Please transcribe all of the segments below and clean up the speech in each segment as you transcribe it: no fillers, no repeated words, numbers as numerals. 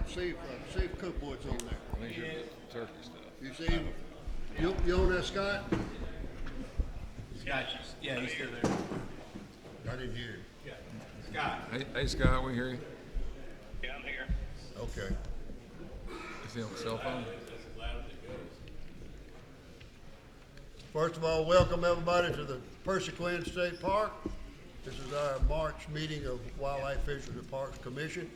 see if Cookwood's on there. These are turkey stuff. You see him? You on that, Scott? Scott, yeah, he's still there. I didn't hear him. Yeah. Scott. Hey Scott, we hear you. Yeah, I'm here. Okay. Is he on the cell phone? First of all, welcome everybody to the Persequin State Park. This is our March meeting of Wildlife, Fisheries and Parks Commission.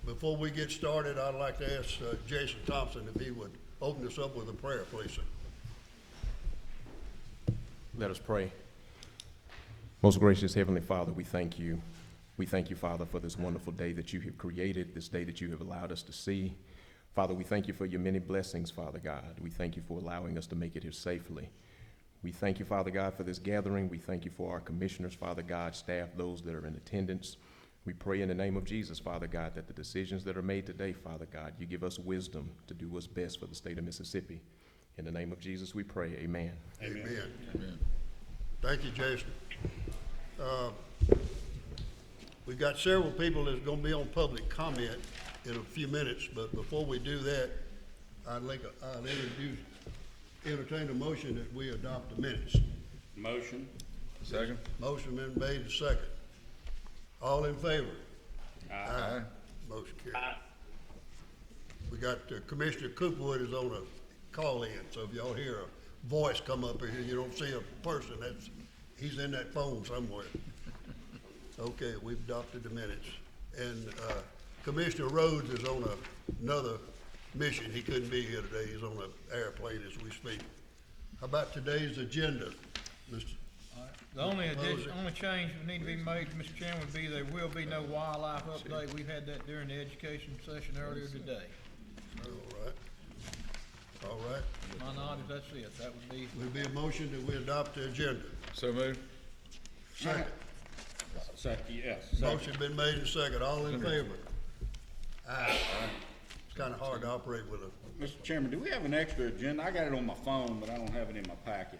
Before we get started, I'd like to ask Jason Thompson if he would open us up with a prayer, please, sir. Let us pray. Most gracious Heavenly Father, we thank you. We thank you, Father, for this wonderful day that you have created, this day that you have allowed us to see. Father, we thank you for your many blessings, Father God. We thank you for allowing us to make it here safely. We thank you, Father God, for this gathering. We thank you for our commissioners, Father God, staff, those that are in attendance. We pray in the name of Jesus, Father God, that the decisions that are made today, Father God, you give us wisdom to do what's best for the state of Mississippi. In the name of Jesus we pray, amen. Amen. Amen. Thank you, Jason. We've got several people that's going to be on public comment in a few minutes, but before we do that, I'd entertain a motion that we adopt the minutes. Motion. Second? Motion been made and second. All in favor? Aye. Motion carried. We got Commissioner Cookwood is on a call in, so if y'all hear a voice come up here, you don't see a person, he's in that phone somewhere. Okay, we've adopted the minutes. And Commissioner Rhodes is on another mission. He couldn't be here today. He's on an airplane as we speak. How about today's agenda, Mr. The only Propose it. only change that need to be made, Mr. Chairman, would be there will be no wildlife update. We've had that during the education session earlier today. All right. My knowledge, that's it. That would be, Would be a motion that we adopt the agenda. So moved. Second. Second, yes. Motion been made and second. All in favor? Aye. It's kind of hard to operate with a, Mr. Chairman, do we have an extra agenda? I got it on my phone, but I don't have it in my packet.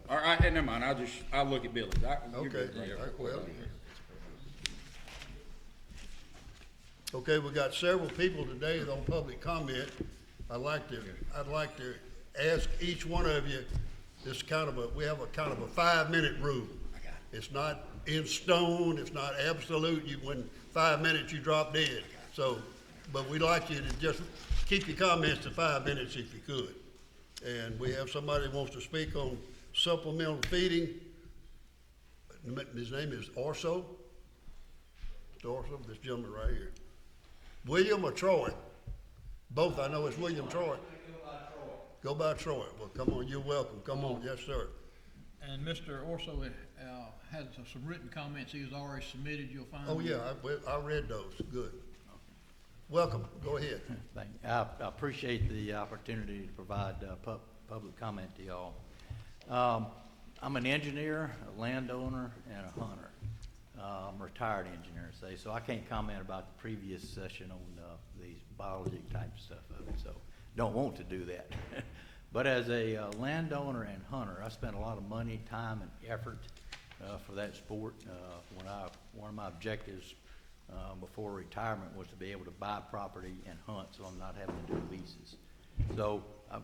All right, never mind. I'll look at Billy's. okay. Well. Okay, we got several people today on public comment. I'd like to ask each one of you, we have a kind of a 5-minute rule. It's not in stone, it's not absolute. When 5 minutes you drop dead. So, but we'd like you to just keep your comments to 5 minutes if you could. And we have somebody who wants to speak on supplemental feeding. His name is Orso. This gentleman right here. William or Troy? Both, I know it's William Troy. Go by Troy. Well, come on, you're welcome. Come on, yes, sir. and Mr. Orso had some written comments he has already submitted. You'll find. Oh, yeah, I read those. Good. Welcome. Go ahead. Thank you. I appreciate the opportunity to provide public comment to y'all. I'm an engineer, a landowner, and a hunter. I'm a retired engineer, so I can't comment about the previous session on these biology type stuff of it, so don't want to do that. But as a landowner and hunter, I spent a lot of money, time, and effort for that sport. One of my objectives before retirement was to be able to buy property and hunt, so I'm not having to do leases. So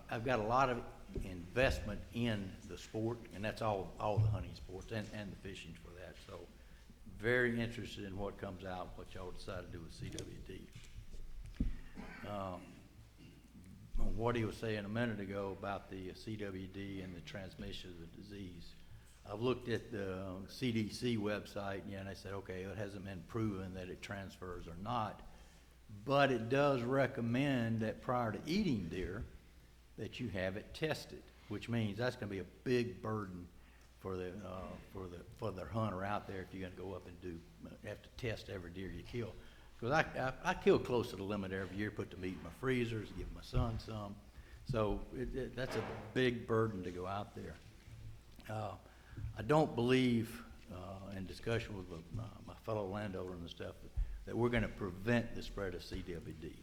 I've got a lot of investment in the sport, and that's all the hunting sports and the fishing for that. So very interested in what comes out, what y'all decide to do with CWD. What he was saying a minute ago about the CWD and the transmission of the disease. I've looked at the CDC website, and they said, okay, it hasn't been proven that it transfers or not, but it does recommend that prior to eating deer, that you have it tested, which means that's going to be a big burden for the hunter out there if you're going to go up and have to test every deer you kill. Because I kill close to the limit every year, put the meat in my freezers, give my son some. So that's a big burden to go out there. I don't believe, in discussion with my fellow landowner and stuff, that we're going to prevent the spread of CWD.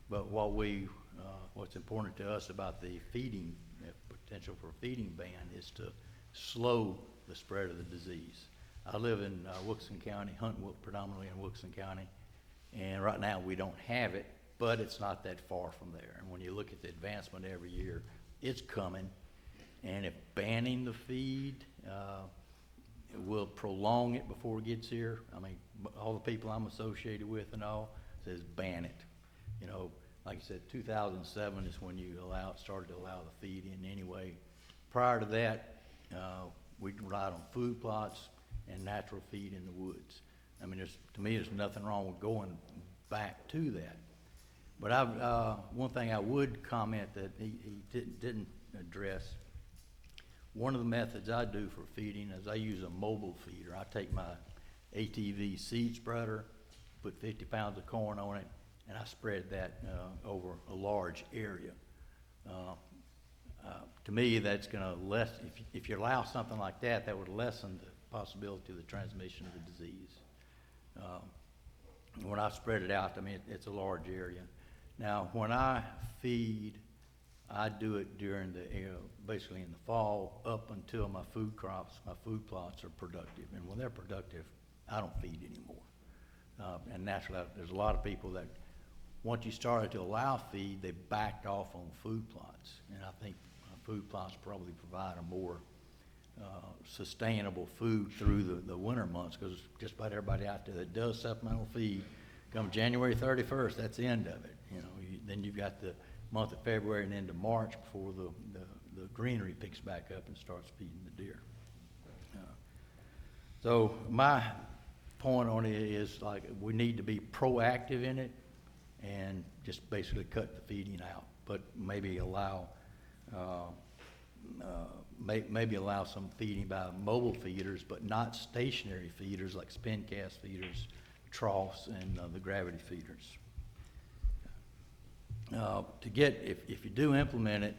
But what's important to us about the feeding, potential for feeding ban, is to slow the spread of the disease. I live in Wilkeston County, hunt predominantly in Wilkeston County, And right now, we don't have it, but it's not that far from there. And when you look at the advancement every year, it's coming. And if banning the feed will prolong it before it gets here, I mean, all the people I'm associated with and all says ban it. You know, like I said, 2007 is when you started to allow the feed in anyway. Prior to that, we relied on food plots and natural feed in the woods. I mean, to me, there's nothing wrong with going back to that. But one thing I would comment that he didn't address, one of the methods I do for feeding is I use a mobile feeder. I take my ATV seed spreader, put 50 pounds of corn on it, and I spread that over a large area. To me, that's going to lessen, if you allow something like that, that would lessen the possibility of the transmission of the disease. When I spread it out, I mean, it's a large area. Now, when I feed, I do it during the, basically in the fall up until my food plots are productive. And when they're productive, I don't feed anymore. And naturally, there's a lot of people that, once you started to allow feed, they backed off on food plots. And I think food plots probably provide a more sustainable food through the winter months, because just about everybody out there that does supplemental feed, come January 31st, that's the end of it. You know, then you've got the month of February and into March before the greenery picks back up and starts feeding the deer. So my point on it is, like, we need to be proactive in it and just basically cut the feeding out, but maybe allow maybe allow some feeding by mobile feeders, but not stationary feeders like spin cast feeders, troughs, and the gravity feeders. If you do implement it,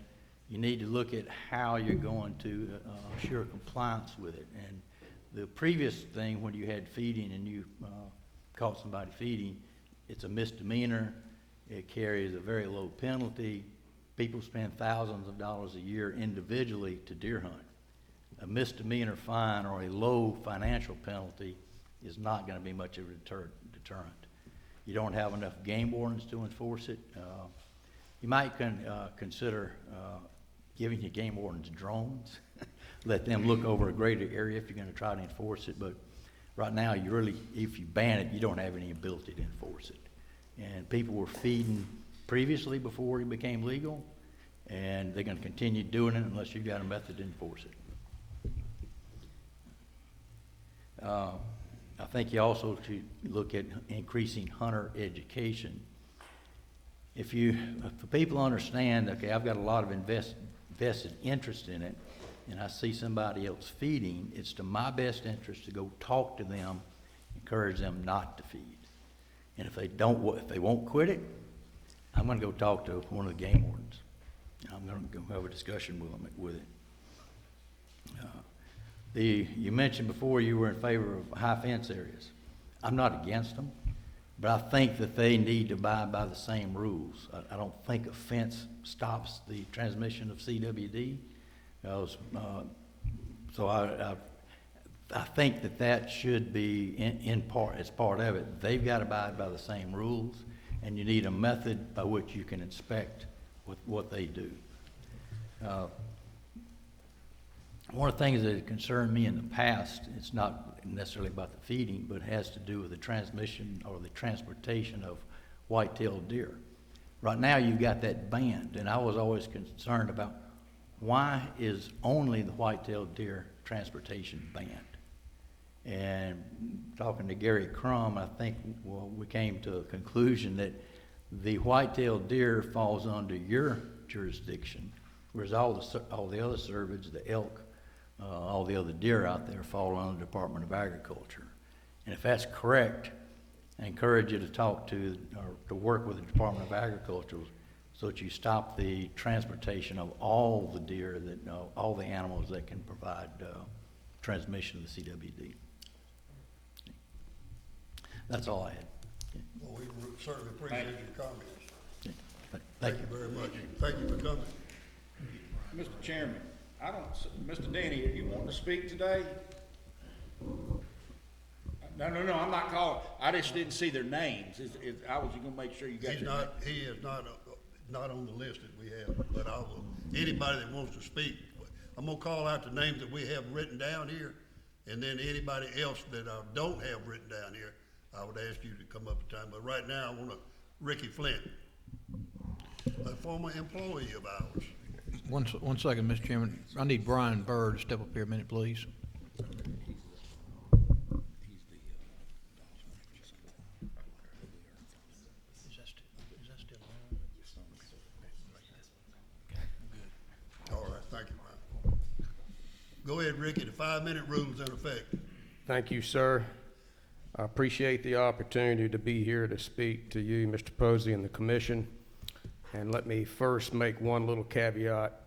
you need to look at how you're going to assure compliance with it. And the previous thing, when you had feeding and you caught somebody feeding, it's a misdemeanor. It carries a very low penalty. People spend thousands of dollars a year individually to deer hunt. A misdemeanor fine or a low financial penalty is not going to be much of a deterrent. You don't have enough game wardens to enforce it. You might consider giving your game wardens drones. Let them look over a greater area if you're going to try to enforce it. But right now, if you ban it, you don't have any ability to enforce it. And people were feeding previously before it became legal, and they're going to continue doing it unless you've got a method to enforce it. I think you also should look at increasing hunter education. For people understand, okay, I've got a lot of vested interest in it, and I see somebody else feeding, it's to my best interest to go talk to them, encourage them not to feed. And if they won't quit it, I'm going to go talk to one of the game wardens. I'm going to go have a discussion with them with it. You mentioned before you were in favor of high fence areas. I'm not against them, but I think that they need to abide by the same rules. I don't think a fence stops the transmission of CWD. So I think that should be in part, as part of it. They've got to abide by the same rules, and you need a method by which you can inspect what they do. One of the things that has concerned me in the past, it's not necessarily about the feeding, but has to do with the transmission or the transportation of white-tailed deer. Right now, you've got that banned, and I was always concerned about why is only the white-tailed deer transportation banned? And talking to Gary Crum, I think we came to a conclusion that the white-tailed deer falls under your jurisdiction, whereas all the other cervids, the elk, all the other deer out there fall under the Department of Agriculture. And if that's correct, I encourage you to talk to or to work with the Department of Agriculture so that you stop the transportation of all the deer, all the animals that can provide transmission of the CWD. That's all I had. Well, we certainly appreciate your comments. Thank you. Very much. Thank you for coming. Mr. Chairman, Mr. Denny, are you wanting to speak today? No, I'm not calling. I just didn't see their names. I was gonna make sure you got He's your name. he is not on the list that we have, but I will, anybody that wants to speak, I'm gonna call out the names that we have written down here, and then anybody else that I don't have written down here, I would ask you to come up at time, but right now, I want Ricky Flint, a former employee of ours. One second, Mr. Chairman. I need Brian Bird to step up here a minute, please. All right, thank you, Brian. Go ahead, Ricky, the 5-minute rule is in effect. Thank you, sir. I appreciate the opportunity to be here to speak to you, Mr. Posey, and the commission. And let me first make one little caveat.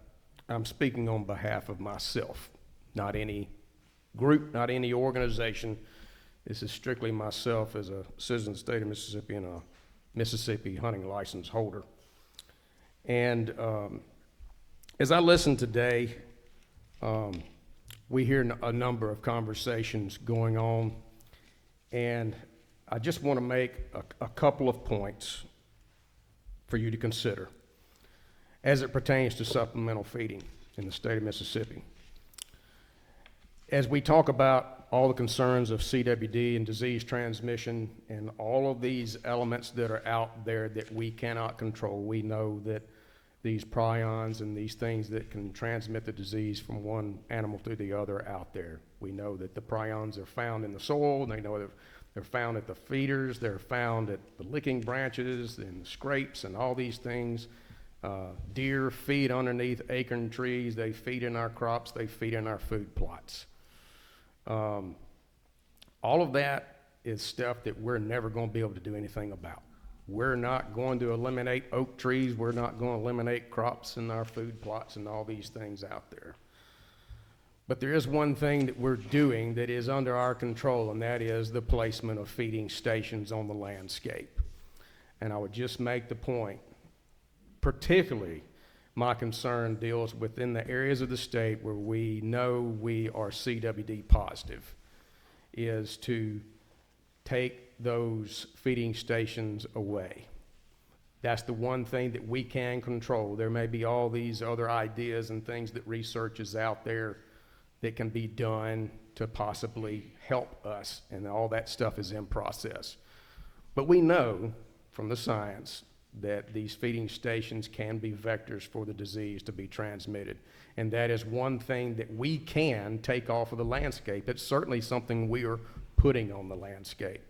I'm speaking on behalf of myself, not any group, not any organization. This is strictly myself as a citizen of the state of Mississippi and a Mississippi hunting license holder. And as I listen today, we hear a number of conversations going on, and I just want to make a couple of points for you to consider as it pertains to supplemental feeding in the state of Mississippi. As we talk about all the concerns of CWD and disease transmission and all of these elements that are out there that we cannot control, we know that these prions and these things that can transmit the disease from one animal to the other are out there. We know that the prions are found in the soil, and they know they're found at the feeders, they're found at the licking branches and the scrapes and all these things. Deer feed underneath acorn trees, they feed in our crops, they feed in our food plots. All of that is stuff that we're never going to be able to do anything about. We're not going to eliminate oak trees, we're not going to eliminate crops in our food plots and all these things out there. But there is one thing that we're doing that is under our control, and that is the placement of feeding stations on the landscape. And I would just make the point, particularly my concern deals within the areas of the state where we know we are CWD positive, is to take those feeding stations away. That's the one thing that we can control. There may be all these other ideas and things that research is out there that can be done to possibly help us, and all that stuff is in process. But we know from the science that these feeding stations can be vectors for the disease to be transmitted. And that is one thing that we can take off of the landscape. It's certainly something we are putting on the landscape.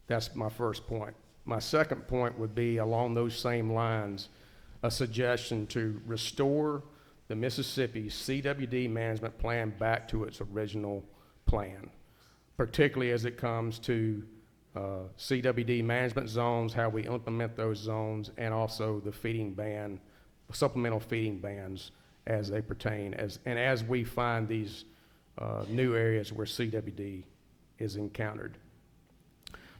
That's my first point. My second point would be along those same lines, a suggestion to restore the Mississippi CWD management plan back to its original plan, particularly as it comes to CWD management zones, how we implement those zones, and also the feeding ban, supplemental feeding bans as they pertain, and as we find these new areas where CWD is encountered.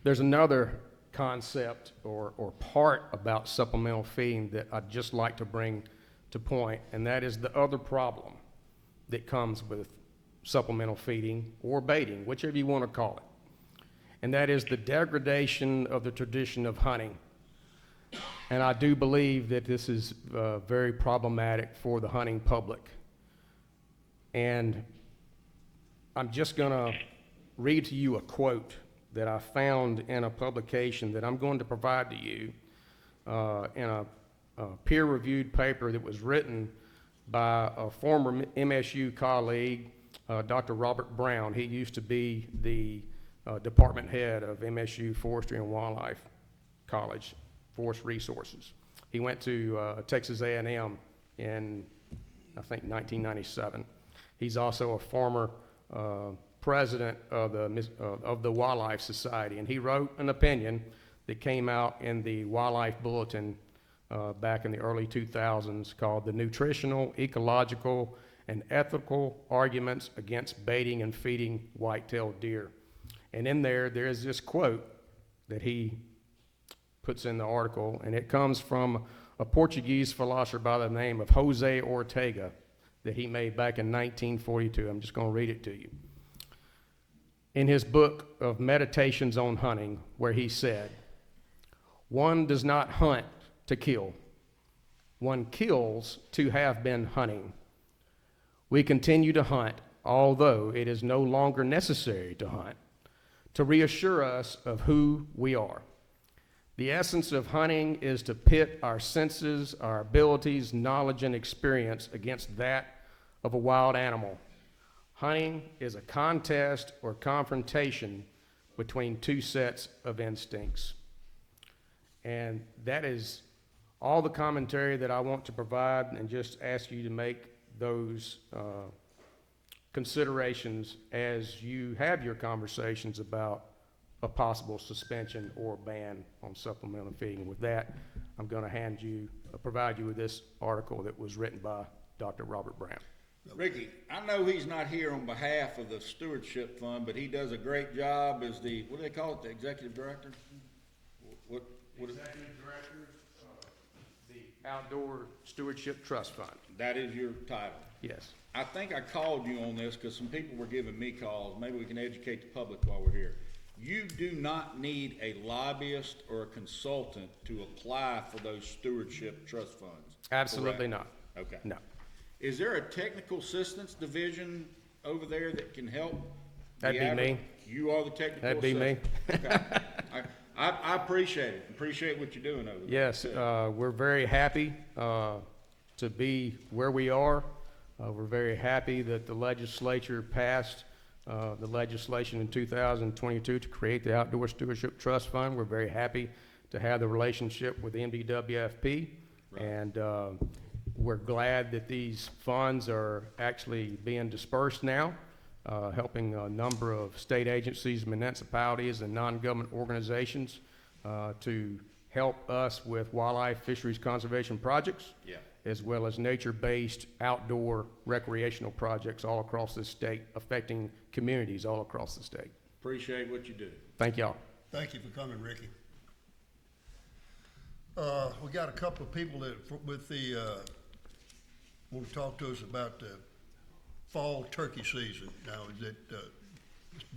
There's another concept or part about supplemental feeding that I'd just like to bring to point, and that is the other problem that comes with supplemental feeding or baiting, whichever you want to call it. And that is the degradation of the tradition of hunting. And I do believe that this is very problematic for the hunting public. And I'm just going to read to you a quote that I found in a publication that I'm going to provide to you in a peer-reviewed paper that was written by a former MSU colleague, Dr. Robert Brown. He used to be the department head of MSU Forestry and Wildlife College, Forest Resources. He went to Texas A&M in, I think, 1997. He's also a former president of the Wildlife Society, and he wrote an opinion that came out in the Wildlife Bulletin back in the early 2000s called The Nutritional, Ecological, and Ethical Arguments Against Baiting and Feeding White-tailed Deer. And in there is this quote that he puts in the article, and it comes from a Portuguese philosopher by the name of Jose Ortega that he made back in 1942. I'm just going to read it to you. in his book of Meditations on Hunting, where he said, "One does not hunt to kill. One kills to have been hunting. We continue to hunt, although it is no longer necessary to hunt, to reassure us of who we are. The essence of hunting is to pit our senses, our abilities, knowledge, and experience against that of a wild animal. Hunting is a contest or confrontation between two sets of instincts." And that is all the commentary that I want to provide, and just ask you to make those considerations as you have your conversations about a possible suspension or ban on supplemental feeding. With that, I'm going to provide you with this article that was written by Dr. Robert Brown. Ricky, I know he's not here on behalf of the Stewardship Fund, but he does a great job as the, what do they call it, the executive director? What is, Executive Director of the Outdoor Stewardship Trust Fund. that is your title? Yes. I think I called you on this because some people were giving me calls. Maybe we can educate the public while we're here. You do not need a lobbyist or a consultant to apply for those stewardship trust funds. Absolutely correct? not. Okay. No. Is there a technical assistance division over there that can help? the That'd be me. average- You are the technical That'd be me. assistant? Okay. I appreciate it. Appreciate what you're doing over there. Yes, we're very happy to be where we are. We're very happy that the legislature passed the legislation in 2022 to create the Outdoor Stewardship Trust Fund. We're very happy to have the relationship with the MDWFP. Right. And we're glad that these funds are actually being dispersed now, helping a number of state agencies, municipalities, and non-government organizations to help us with wildlife fisheries conservation projects, Yeah. as well as nature-based outdoor recreational projects all across the state, affecting communities all across the state. Appreciate what you do. Thank y'all. Thank you for coming, Ricky. We got a couple of people that, want to talk to us about the fall turkey season. Now, is it,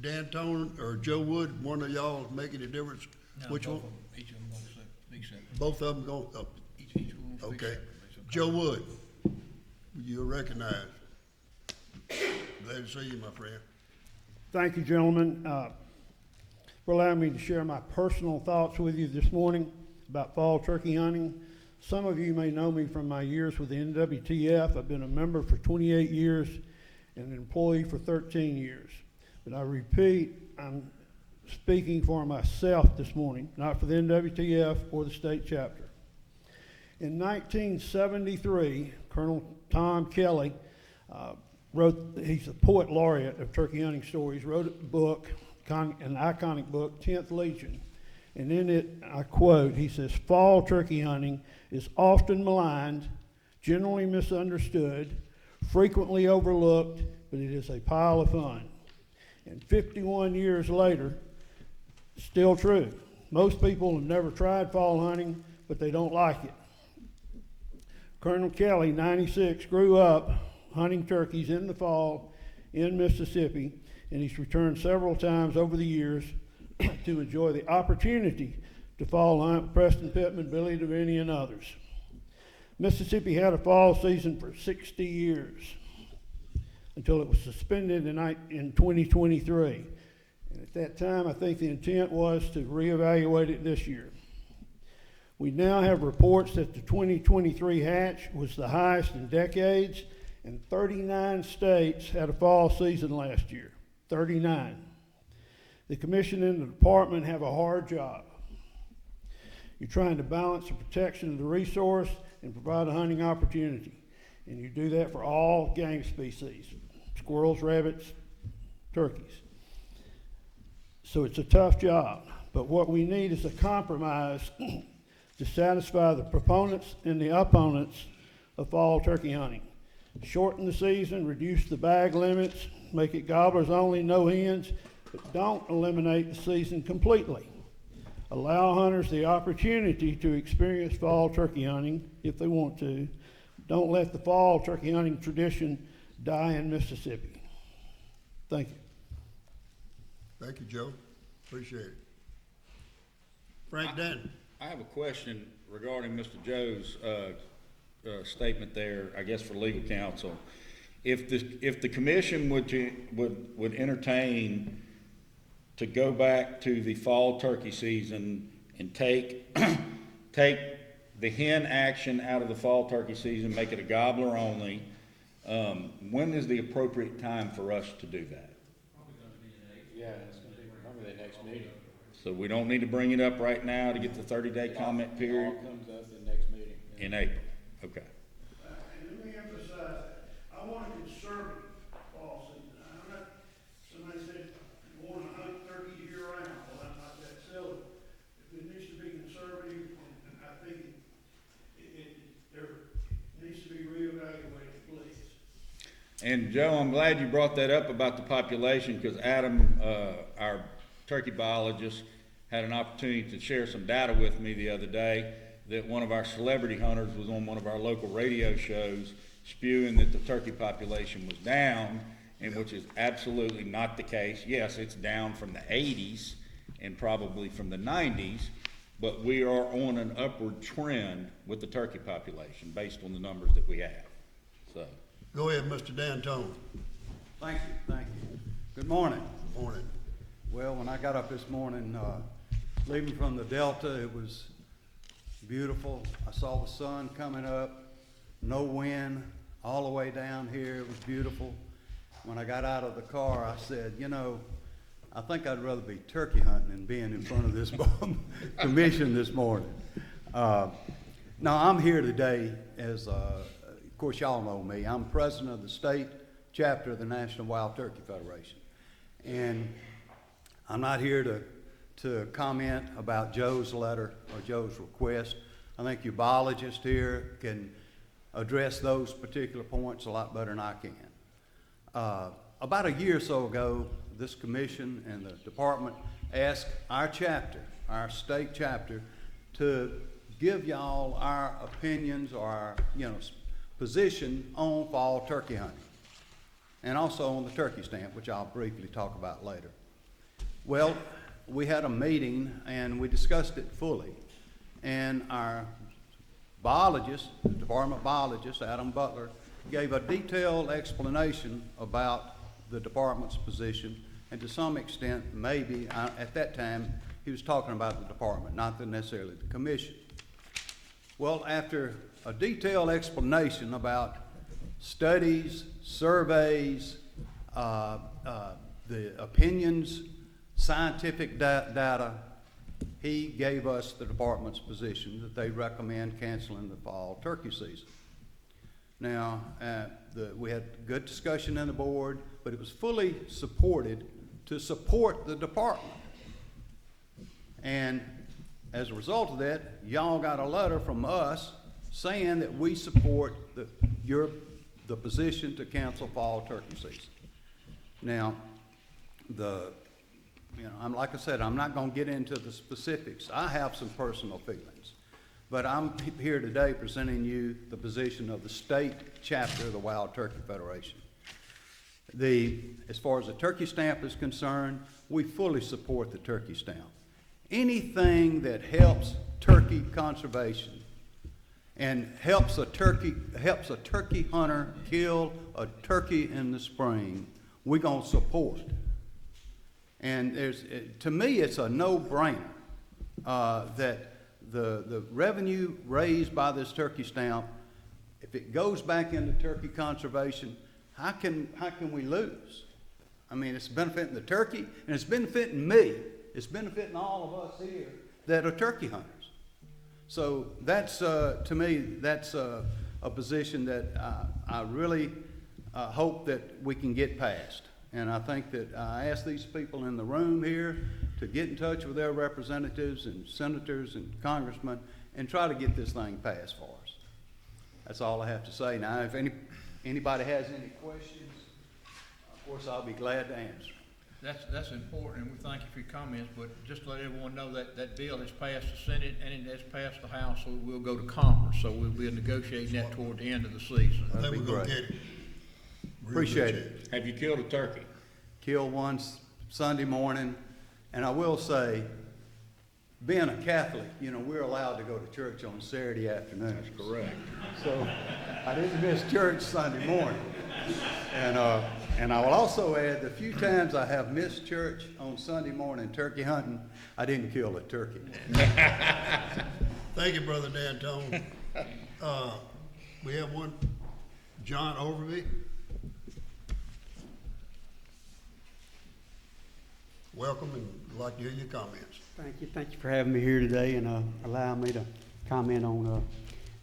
Dan Tone or Joe Wood, one of y'all making a difference? Which one? Each of them gonna speak separately. Both of them go, Each one will speak okay. separately. So- Joe Wood, you're recognized. Glad to see you, my friend. Thank you, gentlemen, for allowing me to share my personal thoughts with you this morning about fall turkey hunting. Some of you may know me from my years with the NWTF. I've been a member for 28 years and an employee for 13 years. But I repeat, I'm speaking for myself this morning, not for the NWTF or the state chapter. In 1973, Colonel Tom Kelly he's a poet laureate of turkey hunting stories, wrote a book, an iconic book, 10th Legion. And in it, I quote, he says, "Fall turkey hunting is often maligned, generally misunderstood, frequently overlooked, but it is a pile of fun." And 51 years later, still true. Most people have never tried fall hunting, but they don't like it. Colonel Kelly, 96, grew up hunting turkeys in the fall in Mississippi, and he's returned several times over the years to enjoy the opportunity to fall hunt with Preston Pittman, Billy DeVinny, and others. Mississippi had a fall season for 60 years until it was suspended in 2023. And at that time, I think the intent was to reevaluate it this year. We now have reports that the 2023 hatch was the highest in decades, and 39 states had a fall season last year. 39. The commission and the department have a hard job. You're trying to balance the protection of the resource and provide a hunting opportunity. And you do that for all game species, squirrels, rabbits, turkeys. So it's a tough job, but what we need is a compromise to satisfy the proponents and the opponents of fall turkey hunting. Shorten the season, reduce the bag limits, make it gobblers only, no hens, but don't eliminate the season completely. Allow hunters the opportunity to experience fall turkey hunting if they want to. Don't let the fall turkey hunting tradition die in Mississippi. Thank you. Thank you, Joe. Appreciate it. Frank Denton. I have a question regarding Mr. Joe's, statement there, I guess for legal counsel. If the commission would entertain to go back to the fall turkey season and take the hen action out of the fall turkey season, make it a gobbler only, when is the appropriate time for us to do that? Yeah, it's gonna be probably the next meeting. So we don't need to bring it up right now to get the 30-day comment It period all comes up in the next meeting. in April, okay. And let me emphasize, I want a conservative fall season. I'm not, somebody said, you want to hunt turkey year round, well, I'm not that silly. It needs to be conservative, and I think there needs to be reevaluated, please. And Joe, I'm glad you brought that up about the population, because Adam, our turkey biologist, had an opportunity to share some data with me the other day that one of our celebrity hunters was on one of our local radio shows spewing that the turkey population was down, and which is absolutely not the case. Yes, it's down from the 80s and probably from the 90s, but we are on an upward trend with the turkey population based on the numbers that we have, so. Go ahead, Mr. D'Antoni. Thank you, thank you. Good morning. Morning. Well, when I got up this morning, leaving from the Delta, it was beautiful. I saw the sun coming up, no wind, all the way down here. It was beautiful. When I got out of the car, I said, you know, I think I'd rather be turkey hunting than being in front of this commission this morning. Now, I'm here today as, of course, y'all know me. I'm president of the state chapter of the National Wild Turkey Federation. And I'm not here to comment about Joe's letter or Joe's request. I think your biologist here can address those particular points a lot better than I can. About a year or so ago, this commission and the department asked our chapter, our state chapter, to give y'all our opinions or our, position on fall turkey hunting, and also on the turkey stamp, which I'll briefly talk about later. Well, we had a meeting and we discussed it fully, and our biologist, the department biologist, Adam Butler, gave a detailed explanation about the department's position, and to some extent, maybe, at that time, he was talking about the department, not necessarily the commission. Well, after a detailed explanation about studies, surveys, the opinions, scientific data, he gave us the department's position that they recommend canceling the fall turkey season. Now, we had good discussion in the board, but it was fully supported to support the department. And as a result of that, y'all got a letter from us saying that we support the position to cancel fall turkey season. Now, like I said, I'm not going to get into the specifics. I have some personal feelings, but I'm here today presenting you the position of the state chapter of the Wild Turkey Federation. As far as the turkey stamp is concerned, we fully support the turkey stamp. Anything that helps turkey conservation and helps a turkey hunter kill a turkey in the spring, we're going to support. And to me, it's a no-brainer that the revenue raised by this turkey stamp, if it goes back into turkey conservation, how can we lose? I mean, it's benefiting the turkey, and it's benefiting me. It's benefiting all of us here that are turkey hunters. So that's, to me, that's a position that I really hope that we can get past. And I think that I ask these people in the room here to get in touch with their representatives and senators and congressmen and try to get this thing passed for us. That's all I have to say. Now, if anybody has any questions, of course, I'll be glad to answer. That's important, and we thank you for your comments, but just to let everyone know that that bill has passed the Senate and it has passed the House, so we'll go to Congress, so we'll be negotiating that toward the end of the season. I think That'd be we're gonna great. get it. Real Appreciate good it. shape. Have you killed a turkey? Killed one Sunday morning. And I will say, being a Catholic, you know, we're allowed to go to church on Saturday afternoon. That's correct. So I didn't miss church Sunday morning. And I will also add, the few times I have missed church on Sunday morning turkey hunting, I didn't kill a turkey. Thank you, Brother D'Antone. We have one, John Overby. Welcome, and I'd like to hear your comments. Thank you for having me here today and allowing me to comment on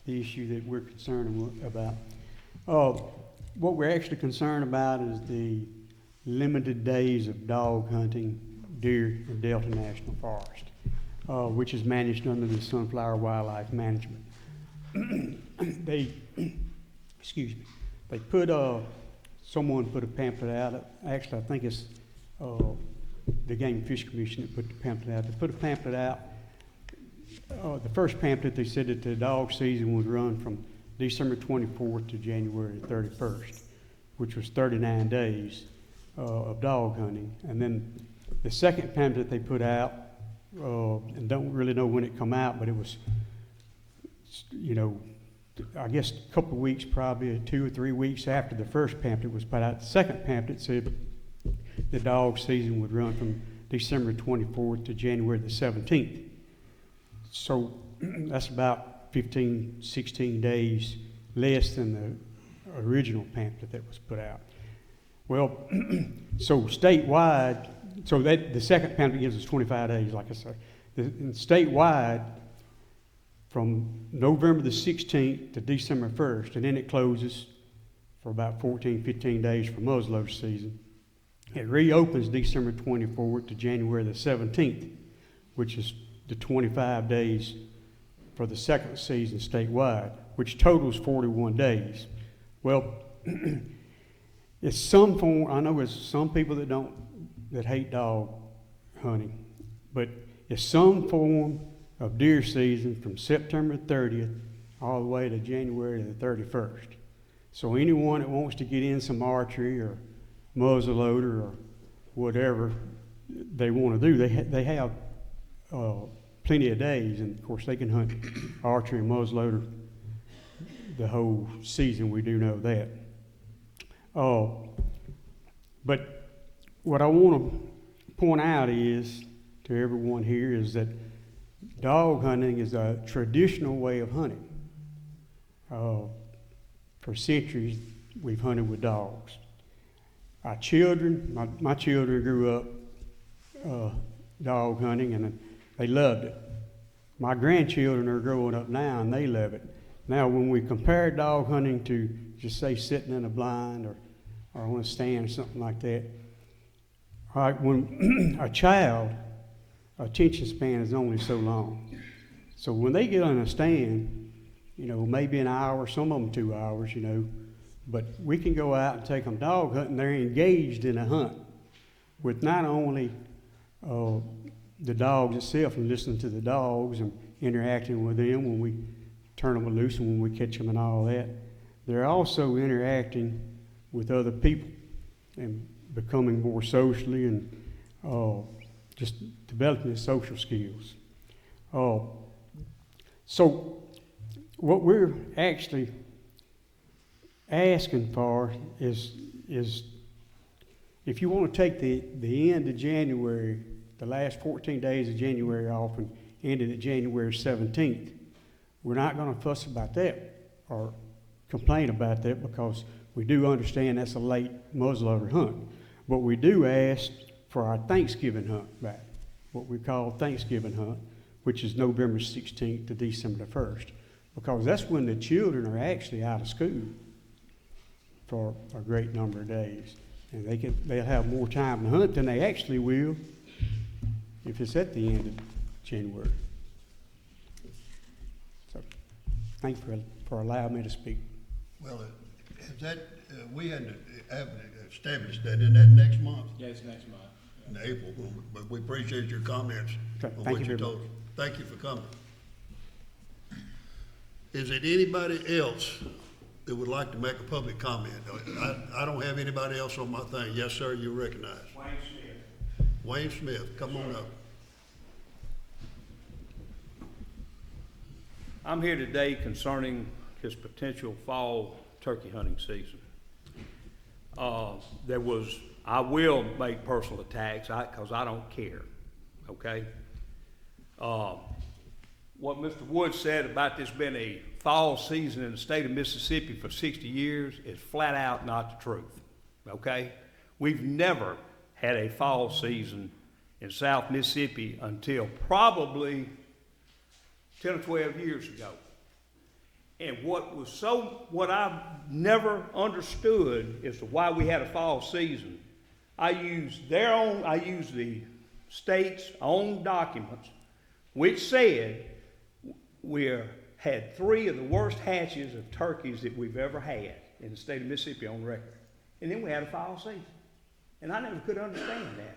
the issue that we're concerned about. What we're actually concerned about is the limited days of dog hunting deer in Delta National Forest, which is managed under the Sunflower Wildlife Management. They, excuse me, they put someone put a pamphlet out. Actually, I think it's the Game and Fish Commission that put the pamphlet out. They put a pamphlet out. The first pamphlet, they said that the dog season would run from December 24th to January 31st, which was 39 days of dog hunting. And then the second pamphlet they put out, and don't really know when it come out, but it was, you know, I guess a couple of weeks, probably 2 or 3 weeks after the first pamphlet was put out. The second pamphlet said the dog season would run from December 24th to January the 17th. So that's about 15, 16 days less than the original pamphlet that was put out. Well, so statewide, so that the second pamphlet gives us 25 days, like I said. And statewide, from November the 16th to December 1st, and then it closes for about 14, 15 days for muzzleloader season. It reopens December 24th to January the 17th, which is the 25 days for the second season statewide, which totals 41 days. Well, it's some form, I know it's some people that hate dog hunting, but it's some form of deer season from September 30th all the way to January the 31st. So anyone that wants to get in some archery or muzzleloader or whatever they want to do, they have plenty of days, and of course they can hunt archery and muzzleloader the whole season. We do know that. But what I want to point out is to everyone here is that dog hunting is a traditional way of hunting. For centuries, we've hunted with dogs. Our children, my children grew up dog hunting, and they loved it. My grandchildren are growing up now, and they love it. Now, when we compare dog hunting to, just say, sitting in a blind or on a stand or something like that, all right, when a child, attention span is only so long. So when they get on a stand, you know, maybe an hour, some of them 2 hours, you know, but we can go out and take them dog hunting. They're engaged in a hunt with not only the dogs itself and listening to the dogs and interacting with them when we turn them loose and when we catch them and all that. They're also interacting with other people and becoming more socially and just developing their social skills. So what we're actually asking for is if you want to take the end of January, the last 14 days of January off and ended at January 17th, we're not going to fuss about that or complain about that because we do understand that's a late muzzleloader hunt. But we do ask for our Thanksgiving hunt back, what we call Thanksgiving hunt, which is November 16th to December the 1st, because that's when the children are actually out of school for a great number of days. And they'll have more time to hunt than they actually will if it's at the end of January. So, thank you for allowing me to speak. Well, is that, we haven't established that in that next month, Yeah, it's next month. in April, but we appreciate your comments Okay, on thank what you you very told us. Thank you for coming. Is it anybody else that would like to make a public comment? I don't have anybody else on my thing. Yes, sir, you're recognized. Wayne Smith. Wayne Smith, come on up. I'm here today concerning his potential fall turkey hunting season. I will make personal attacks because I don't care, okay? What Mr. Wood said about this being a fall season in the state of Mississippi for 60 years is flat out not the truth, okay? We've never had a fall season in South Mississippi until probably 10 or 12 years ago. And what I've never understood as to why we had a fall season, I used the state's own documents, which said we had 3 of the worst hatches of turkeys that we've ever had in the state of Mississippi on record. And then we had a fall season. And I never could understand that.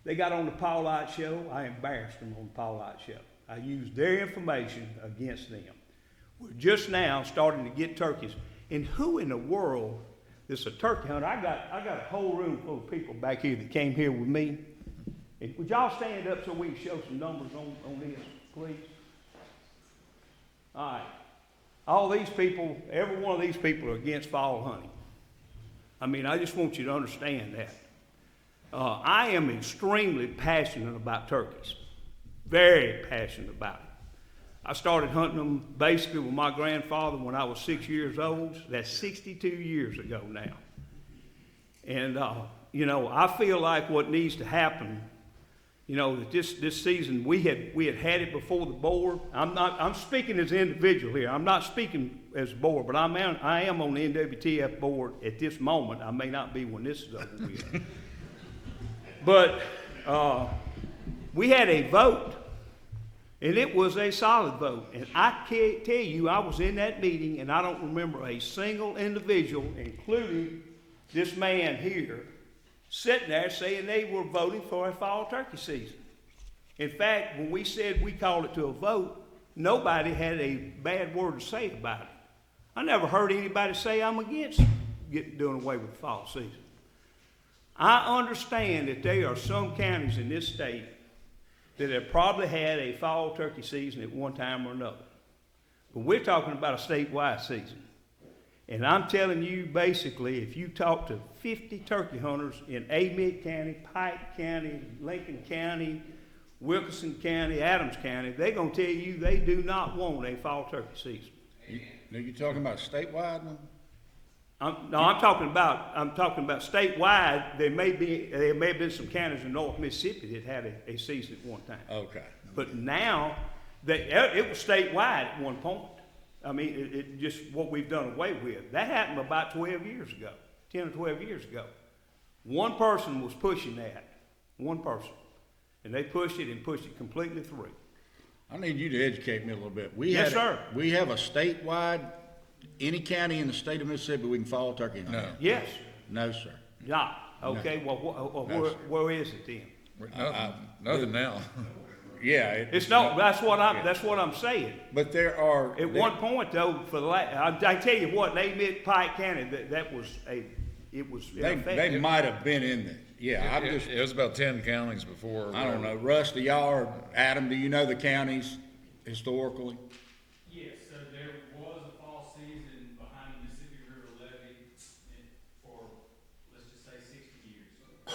They got on the Paul Light show. I embarrassed them on the Paul Light show. I used their information against them. We're just now starting to get turkeys. And who in the world is a turkey hunter? I got a whole room full of people back here that came here with me. And would y'all stand up so we can show some numbers on this, please? All right. All these people, every one of these people are against fall hunting. I mean, I just want you to understand that. I am extremely passionate about turkeys. Very passionate about it. I started hunting them basically with my grandfather when I was 6 years old. That's 62 years ago now. And, I feel like what needs to happen, that this season we had it before the board. I'm speaking as an individual here. I'm not speaking as a board, but I am on the MDWFP board at this moment. I may not be when this is over with. But we had a vote. And it was a solid vote. And I can't tell you, I was in that meeting and I don't remember a single individual, including this man here, sitting there saying they were voting for a fall turkey season. In fact, when we said we called it to a vote, nobody had a bad word to say about it. I never heard anybody say I'm against doing away with the fall season. I understand that there are some counties in this state that have probably had a fall turkey season at one time or another. But we're talking about a statewide season. And I'm telling you, basically, if you talk to 50 turkey hunters in Amite County, Pike County, Lincoln County, Wilkinson County, Adams County, they're going to tell you they do not want a fall turkey season. Now, you talking about statewide now? I'm talking about statewide. There may have been some counties in North Mississippi that had a season at one time. Okay. But now, it was statewide at one point. I mean, it just what we've done away with. That happened about 12 years ago, 10 or 12 years ago. One person was pushing that, one person. And they pushed it and pushed it completely through. I need you to educate me a little bit. Yes, sir. We have a statewide, any county in the state of Mississippi we can fall turkey hunt. No. Yes. No, sir. Yeah. Okay. Well, where is it then? Nothing now. Yeah. It's not. That's what I'm saying. But there are. At one point, though, I tell you what, they admit Pike County it was. They might have been in there. Yeah. It was about 10 counties before. I don't know. Russ, do y'all or Adam, do you know the counties historically? Yes, so there was a fall season behind the Mississippi River levee for, let's just say, 60 years. The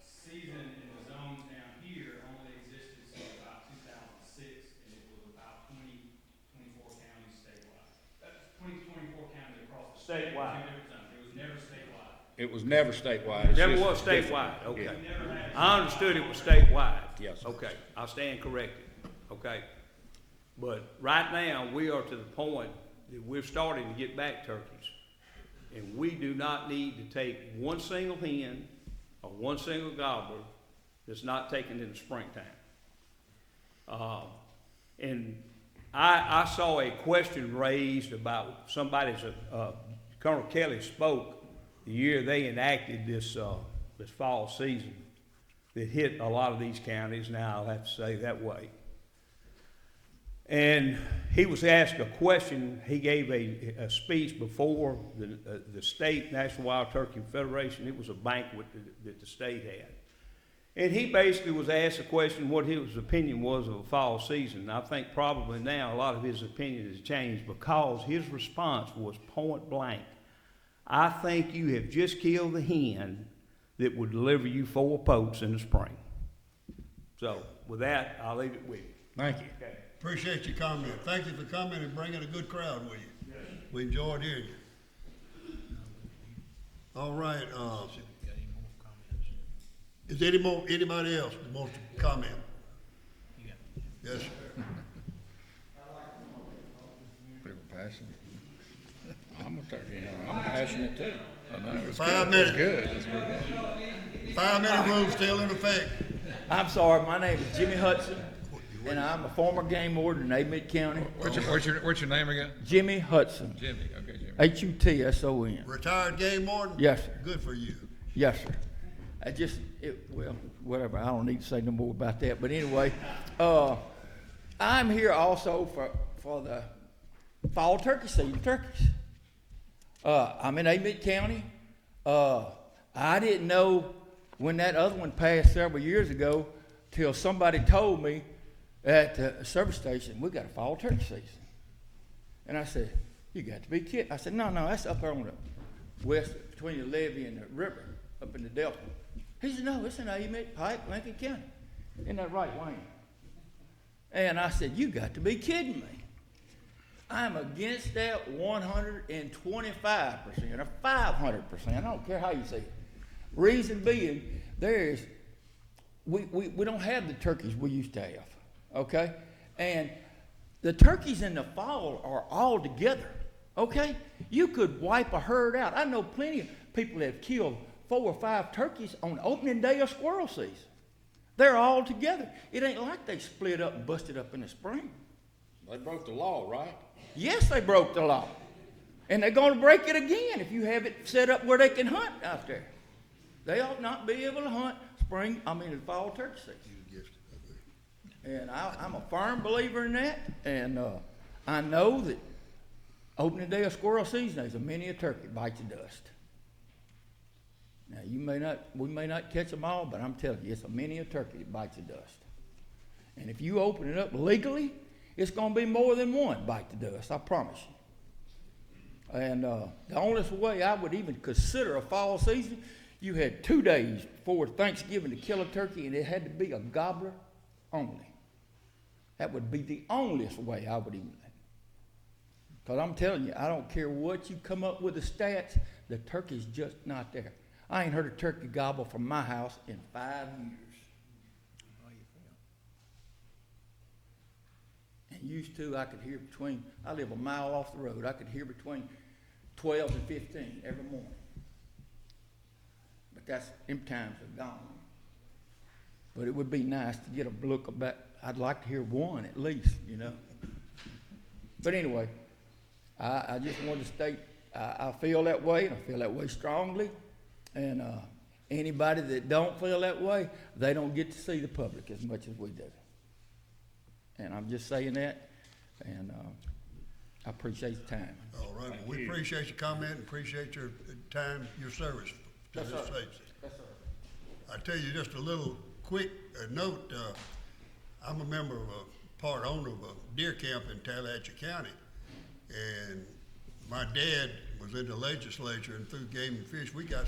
season in the zones down here only existed since about 2006, and it was about 24 counties statewide. That's 24 counties across the state. Statewide. It was never statewide. It was never statewide. It's Never just was different. statewide. Okay. Yeah. I understood it was statewide. Yes. Okay. I stand corrected. Okay. But right now, we are to the point that we're starting to get back turkeys. And we do not need to take one single hen or one single gobbler that's not taken in the springtime. And I saw a question raised about somebody's, Colonel Kelly spoke the year they enacted this fall season that hit a lot of these counties, now I'll have to say that way. And he was asked a question. He gave a speech before the state National Wild Turkey Federation. It was a banquet that the state had. And he basically was asked a question what his opinion was of a fall season. And I think probably now a lot of his opinion has changed because his response was point blank. I think you have just killed the hen that would deliver you 4 poults in the spring. So with that, I'll leave it with you. Thank you. Okay. Appreciate your comment. Thank you for coming and bringing a good crowd with you. We enjoyed hearing you. All right, is there anybody else that wants to comment? Yes, sir. People passionate. I'm a turkey hunter. I'm passionate too. I know, it's 5 good. minutes. It's good. It's good. 5-minute rule still in effect. I'm sorry, my name is Jimmy Hudson, and I'm a former game warden in Amite County. What's your name again? Jimmy Hudson, Jimmy, okay, Jimmy. Hutson. Retired game warden? Yes, sir. Good for you. Yes, sir. Well, whatever, I don't need to say no more about that, but anyway, I'm here also for the fall turkey season, turkeys. I'm in Amite County. I didn't know when that other one passed several years ago till somebody told me at the service station, we got a fall turkey season. And I said, you got to be kidding. I said, no, that's up there on the west, between the levee and the river, up in the Delta. He said, no, it's in Amite, Pike, Lincoln County. Isn't that right, Wayne? And I said, you got to be kidding me. I'm against that 125% or 500%. I don't care how you say it. Reason being, we don't have the turkeys we used to have, okay? And the turkeys in the fall are all together, okay? You could wipe a herd out. I know plenty of people that have killed 4 or 5 turkeys on opening day of squirrel season. They're all together. It ain't like they split up and busted up in the spring. They broke the law, right? Yes, they broke the law. And they're going to break it again if you have it set up where they can hunt out there. They ought not be able to hunt fall turkey season. And I'm a firm believer in that. And I know that opening day of squirrel season, there's a many a turkey bites the dust. Now, we may not catch them all, but I'm telling you, it's a many a turkey that bites the dust. And if you open it up legally, it's going to be more than one bite the dust, I promise you. And the only way I would even consider a fall season, you had 2 days before Thanksgiving to kill a turkey, and it had to be a gobbler only. That would be the onlyest way I would even. Because I'm telling you, I don't care what you come up with the stats, the turkey's just not there. I ain't heard a turkey gobble from my house in 5 years. And used to, I could hear I live a mile off the road, I could hear between 12 and 15 every morning. But them times are gone. But it would be nice to get a look about, I'd like to hear one at least, you know. But anyway, I just wanted to state, I feel that way, and I feel that way strongly. And anybody that don't feel that way, they don't get to see the public as much as we do. And I'm just saying that, and I appreciate the time. All right, well, we appreciate your comment and appreciate your time, your service to this station. Yes, sir. I tell you just a little quick note. I'm a member of part owner of a deer camp in Tallahatchie County, and my dad was in the legislature, and through Game and Fish, we got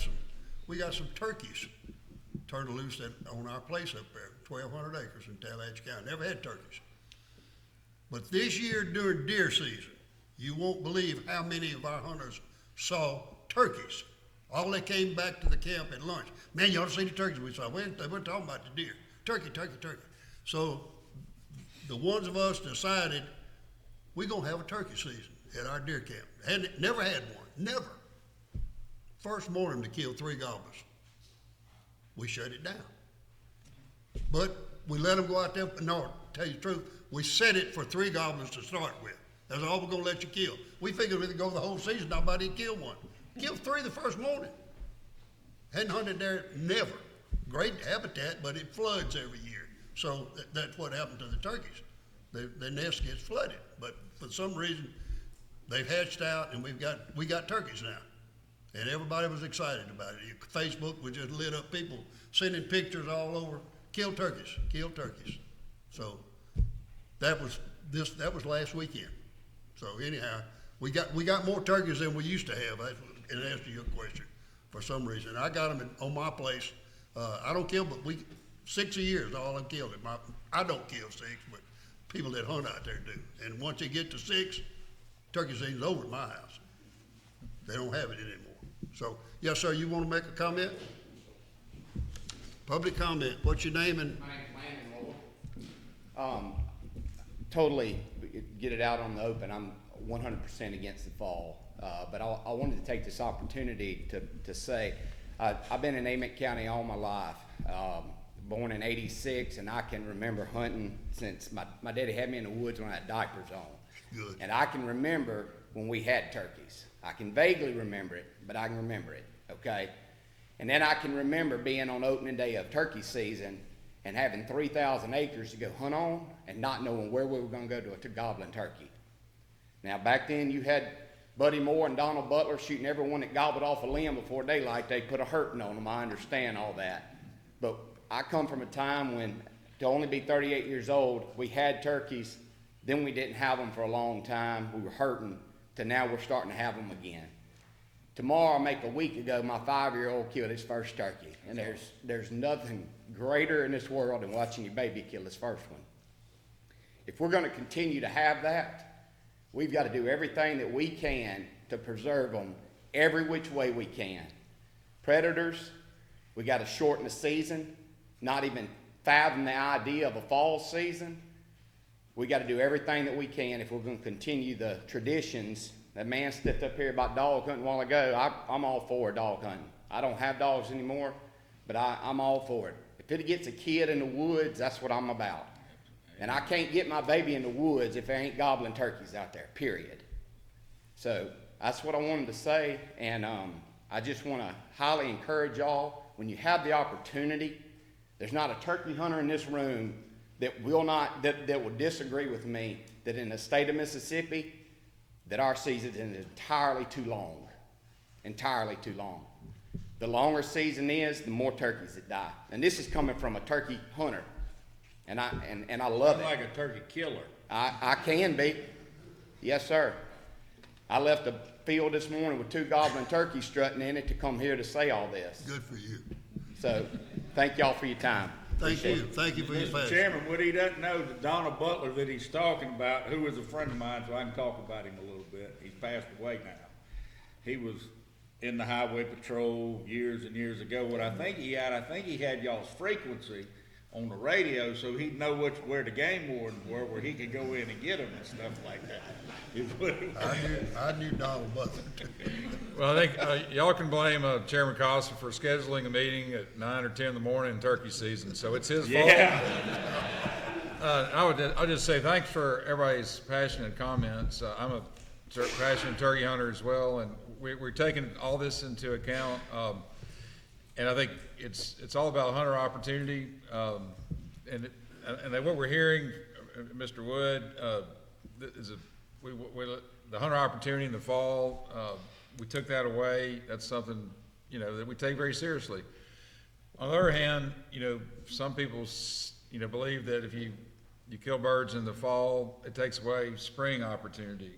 some turkeys turned loose on our place up there, 1,200 acres in Tallahatchie County. Never had turkeys. But this year during deer season, you won't believe how many of our hunters saw turkeys. All they came back to the camp at lunch. Man, you ought to see the turkeys we saw. We're talking about the deer. Turkey. So the ones of us decided we're going to have a turkey season at our deer camp. Never had one. Never. First morning to kill 3 gobblers. We shut it down. But we let them go out there. No, to tell you the truth, we set it for 3 gobblers to start with. That's all we're going to let you kill. We figured we'd go the whole season, nobody would kill one. Killed 3 the first morning. Hadn't hunted there, never. Great habitat, but it floods every year. So that's what happened to the turkeys. Their nest gets flooded. But for some reason, they've hatched out, and we got turkeys now. And everybody was excited about it. Facebook was just lit up, people sending pictures all over, killed turkeys. So that was last weekend. So anyhow, we got more turkeys than we used to have, in answer to your question, for some reason. I got them on my place. I don't kill, but 6 a year is all I've killed. I don't kill 6, but people that hunt out there do. And once they get to 6, turkey season's over at my house. They don't have it anymore. So, yes, sir, you want to make a comment? Public comment. What's your name and? My name's Landon Lord. Totally get it out on the open. I'm 100% against the fall. But I wanted to take this opportunity to say, I've been in Amite County all my life. Born in '86, and I can remember hunting since my daddy had me in the woods when I had diapers on. Good. And I can remember when we had turkeys. I can vaguely remember it, but I can remember it, okay? And then I can remember being on opening day of turkey season and having 3,000 acres to go hunt on and not knowing where we were going to go to gobbling turkey. Now, back then you had Buddy Moore and Donald Butler shooting everyone that gobbled off a limb before daylight. They put a hurting on them. I understand all that. But I come from a time when, to only be 38 years old, we had turkeys, then we didn't have them for a long time. We were hurting, to now we're starting to have them again. Tomorrow, a week ago, my 5-year-old killed his first turkey. And there's nothing greater in this world than watching your baby kill his first one. If we're going to continue to have that, we've got to do everything that we can to preserve them every which way we can. Predators, we got to shorten the season, not even fathom the idea of a fall season. We got to do everything that we can if we're going to continue the traditions. That man stepped up here about dog hunting a while ago. I'm all for dog hunting. I don't have dogs anymore, but I'm all for it. If it gets a kid in the woods, that's what I'm about. And I can't get my baby in the woods if there ain't gobbling turkeys out there, period. So that's what I wanted to say, and I just want to highly encourage y'all, when you have the opportunity, there's not a turkey hunter in this room that will disagree with me that in the state of Mississippi, that our season is entirely too long. Entirely too long. The longer season is, the more turkeys that die. And this is coming from a turkey hunter. And I love it. Like a turkey killer. I can be. Yes, sir. I left a field this morning with 2 gobbling turkeys strutting in it to come here to say all this. Good for you. So, thank y'all for your time. Thank you. Thank you for your Mr. passion. Chairman, what he doesn't know, that Donald Butler that he's talking about, who was a friend of mine, so I can talk about him a little bit. He's passed away now. He was in the highway patrol years and years ago. What I think he had y'all's frequency on the radio, so he'd know where the game wardens were, where he could go in and get them and stuff like that. I knew Donald Butler. Well, I think y'all can blame Chairman Costa for scheduling a meeting at 9 or 10 in the morning in turkey season, so it's his fault. Yeah. I'll just say thanks for everybody's passionate comments. I'm a passionate turkey hunter as well, and we're taking all this into account. And I think it's all about hunter opportunity, and what we're hearing, Mr. Wood, is the hunter opportunity in the fall. We took that away. That's something that we take very seriously. On the other hand, some people believe that if you kill birds in the fall, it takes away spring opportunity.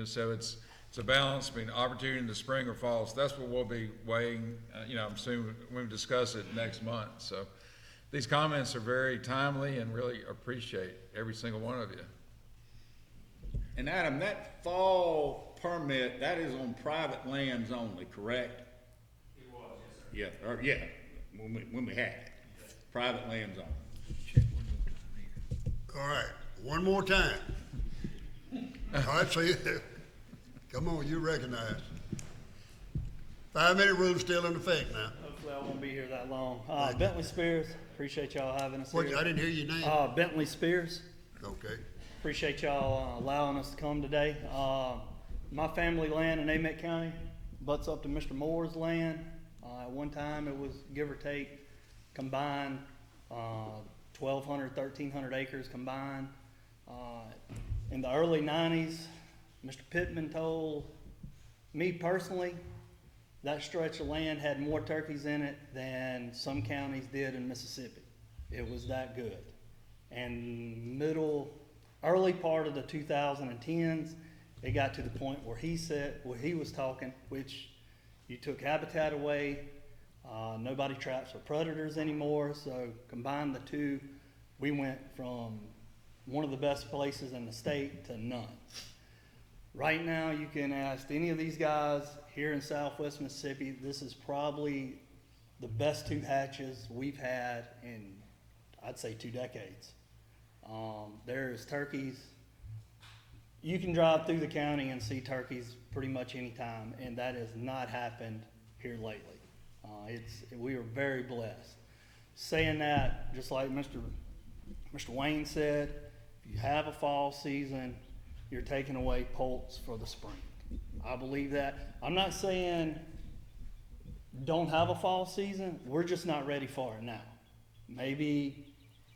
So it's a balance between opportunity in the spring or fall. So that's what we'll be weighing. I'm assuming we'll discuss it next month. So these comments are very timely, and really appreciate every single one of you. And Adam, that fall permit, that is on private lands only, correct? It was, yes, sir. Yeah, when we had it. Private lands only. All right, one more time. All right, so come on, you recognize. 5-minute rule still in effect now. Hopefully I won't be here that long. Bentley Spears, appreciate y'all having us What, here. I didn't hear your name. Bentley Spears. Okay. Appreciate y'all allowing us to come today. My family land in Amite County butts up to Mr. Moore's land. At one time it was, give or take, combined 1,200, 1,300 acres combined. In the early 90s, Mr. Pittman told me personally that stretch of land had more turkeys in it than some counties did in Mississippi. It was that good. And early part of the 2010s, it got to the point where he was talking, which you took habitat away, nobody traps for predators anymore, so combine the two, we went from one of the best places in the state to none. Right now, you can ask any of these guys here in Southwest Mississippi, this is probably the best 2 hatches we've had in, I'd say, 2 decades. There's turkeys. You can drive through the county and see turkeys pretty much any time, and that has not happened here lately. We are very blessed. Saying that, just like Mr. Wayne said, if you have a fall season, you're taking away poults for the spring. I believe that. I'm not saying don't have a fall season. We're just not ready for it now. Maybe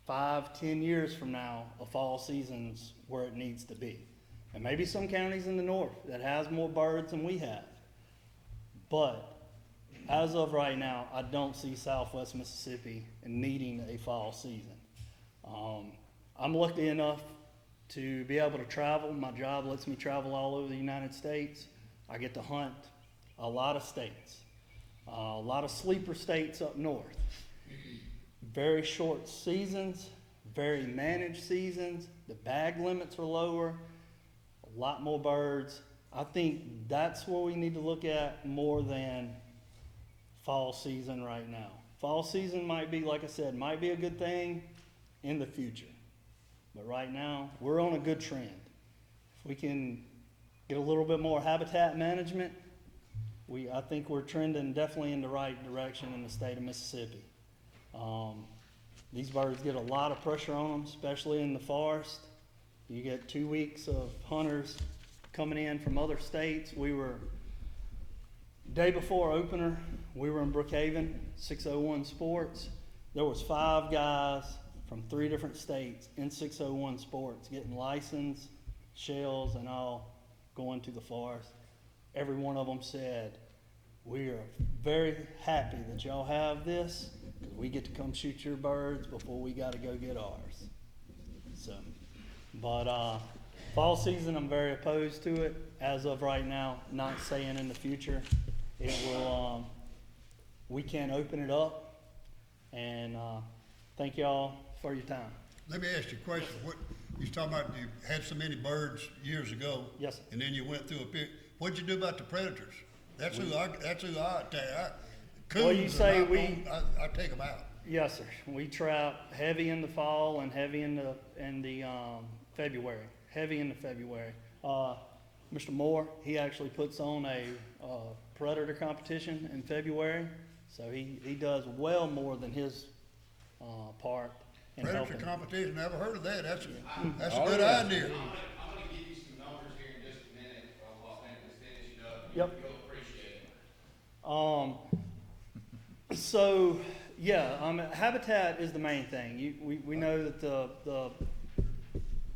5-10 years from now, a fall season's where it needs to be. And maybe some counties in the north that has more birds than we have. But as of right now, I don't see Southwest Mississippi needing a fall season. I'm lucky enough to be able to travel. My job lets me travel all over the United States. I get to hunt a lot of states, a lot of sleeper states up north. Very short seasons, very managed seasons. The bag limits are lower, a lot more birds. I think that's what we need to look at more than fall season right now. Fall season might be, like I said, might be a good thing in the future. But right now, we're on a good trend. If we can get a little bit more habitat management, I think we're trending definitely in the right direction in the state of Mississippi. These birds get a lot of pressure on them, especially in the forest. You get 2 weeks of hunters coming in from other states. Day before opener, we were in Brookhaven, 601 Sports. There was 5 guys from 3 different states in 601 Sports getting license, shells, and all going to the forest. Every one of them said, we are very happy that y'all have this, because we get to come shoot your birds before we got to go get ours. So, but fall season, I'm very opposed to it. As of right now, not saying in the future it will. We can open it up, and thank y'all for your time. Let me ask you a question. What you was talking about? You had so many birds years ago. Yes. And then you went through a period. What'd you do about the predators? That's who I Well, you say I take them out. Yes, sir. We trap heavy in the fall and heavy in the February. Heavy in the February. Mr. Moore, he actually puts on a predator competition in February, so he does well more than his part in Predator helping. competition, never heard of that. That's a Oh, good yeah. idea. I'm gonna give you some numbers here in just a minute, while Stanley's finishing up. Yep. You'll appreciate it. So, yeah, habitat is the main thing. We know that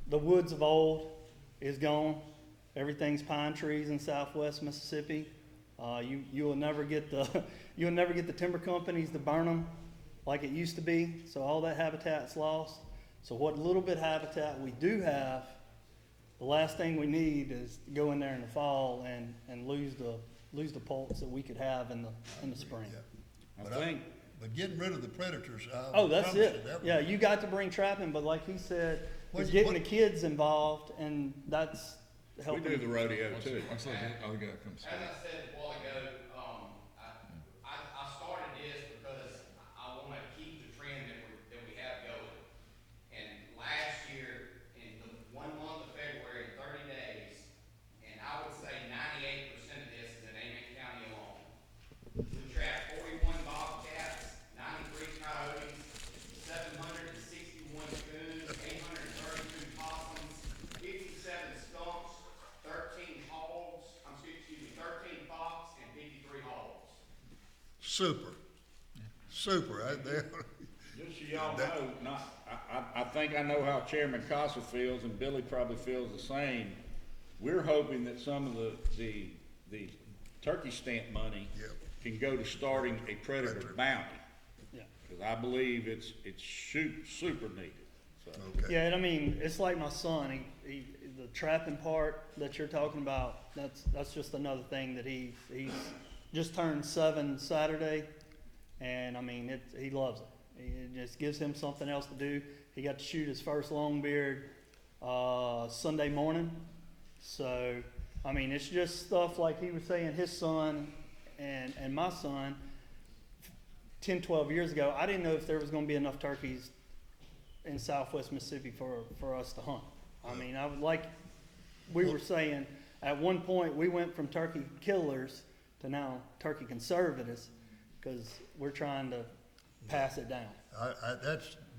the woods of old is gone. Everything's pine trees in Southwest Mississippi. You will never get the timber companies to burn them like it used to be. So all that habitat's lost. So what little bit habitat we do have, the last thing we need is to go in there in the fall and lose the poults that we could have in the spring. Yeah. But getting rid of the predators. Oh, that's it. Yeah, you got to bring trapping, but like he said, it's getting the kids involved, and that's helping. We do the rodeo too. I said, oh, the guy comes. As I said a while ago, I started this because I want to keep the trend that we have going. And last year, in the 1 month of February, 30 days, and I would say 98% of this is in Amen County alone. We trapped 41 bobcats, 93 coyotes, 761 coons, 832 possums, 57 skunks, 13 hogs, 13 fox, and 53 hogs. Super right there. Just so y'all know, I think I know how Chairman Cossell feels, and Billy probably feels the same. We're hoping that some of the turkey stamp money Yep. can go to starting a predator bounty. Yeah. Cause I believe it's super needed, so. Okay. Yeah, and I mean, it's like my son, the trapping part that you're talking about, that's just another thing that he's just turned 7 Saturday, and I mean, he loves it. It just gives him something else to do. He got to shoot his first longbeard, Sunday morning. So, I mean, it's just stuff like he was saying, his son and my son, 10, 12 years ago, I didn't know if there was gonna be enough turkeys in southwest Mississippi for us to hunt. I mean, I would like, we were saying, at one point, we went from turkey killers to now turkey conservatives, because we're trying to pass it down.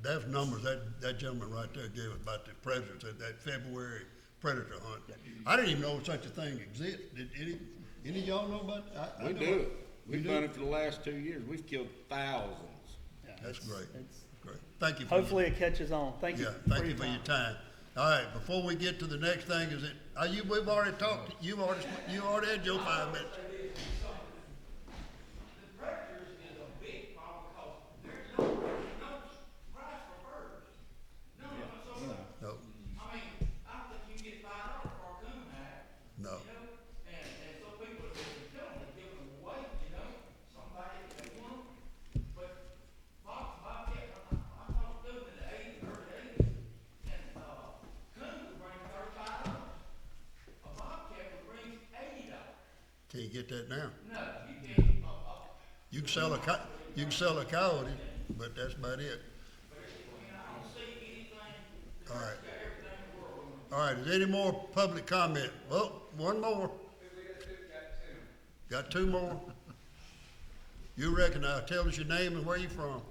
That's numbers, that gentleman right there gave about the predators, that February predator hunt. I didn't even know such a thing existed. Did any of y'all know about it? I We know do it. We We've do? done it for the last 2 years. We've killed thousands. Yeah, That's great. it's- Great. Thank you. Hopefully it catches on. Thank you. Yeah, thank you for your time. All right, before we get to the next thing, we've already talked, you already had your 5 minutes. No. No. Can't get that now. No, you can't. You can sell a coyote, but that's about it. All right. All right, is there any more public comment? Well, one more. Got 2 more? You recognize, tell us your name and where you from.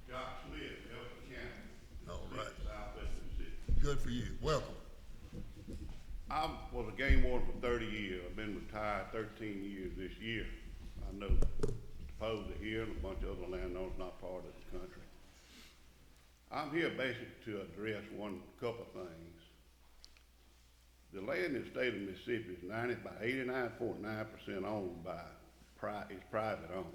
Josh Smith, Elton County. All right. Southwest Mississippi. Good for you. Welcome. I was a game warden for 30 years. I've been retired 13 years this year. I know Mr. Poser here and a bunch of other landowners not part of the country. I'm here basically to address couple things. The land in the state of Mississippi is 89.9% owned is private owned.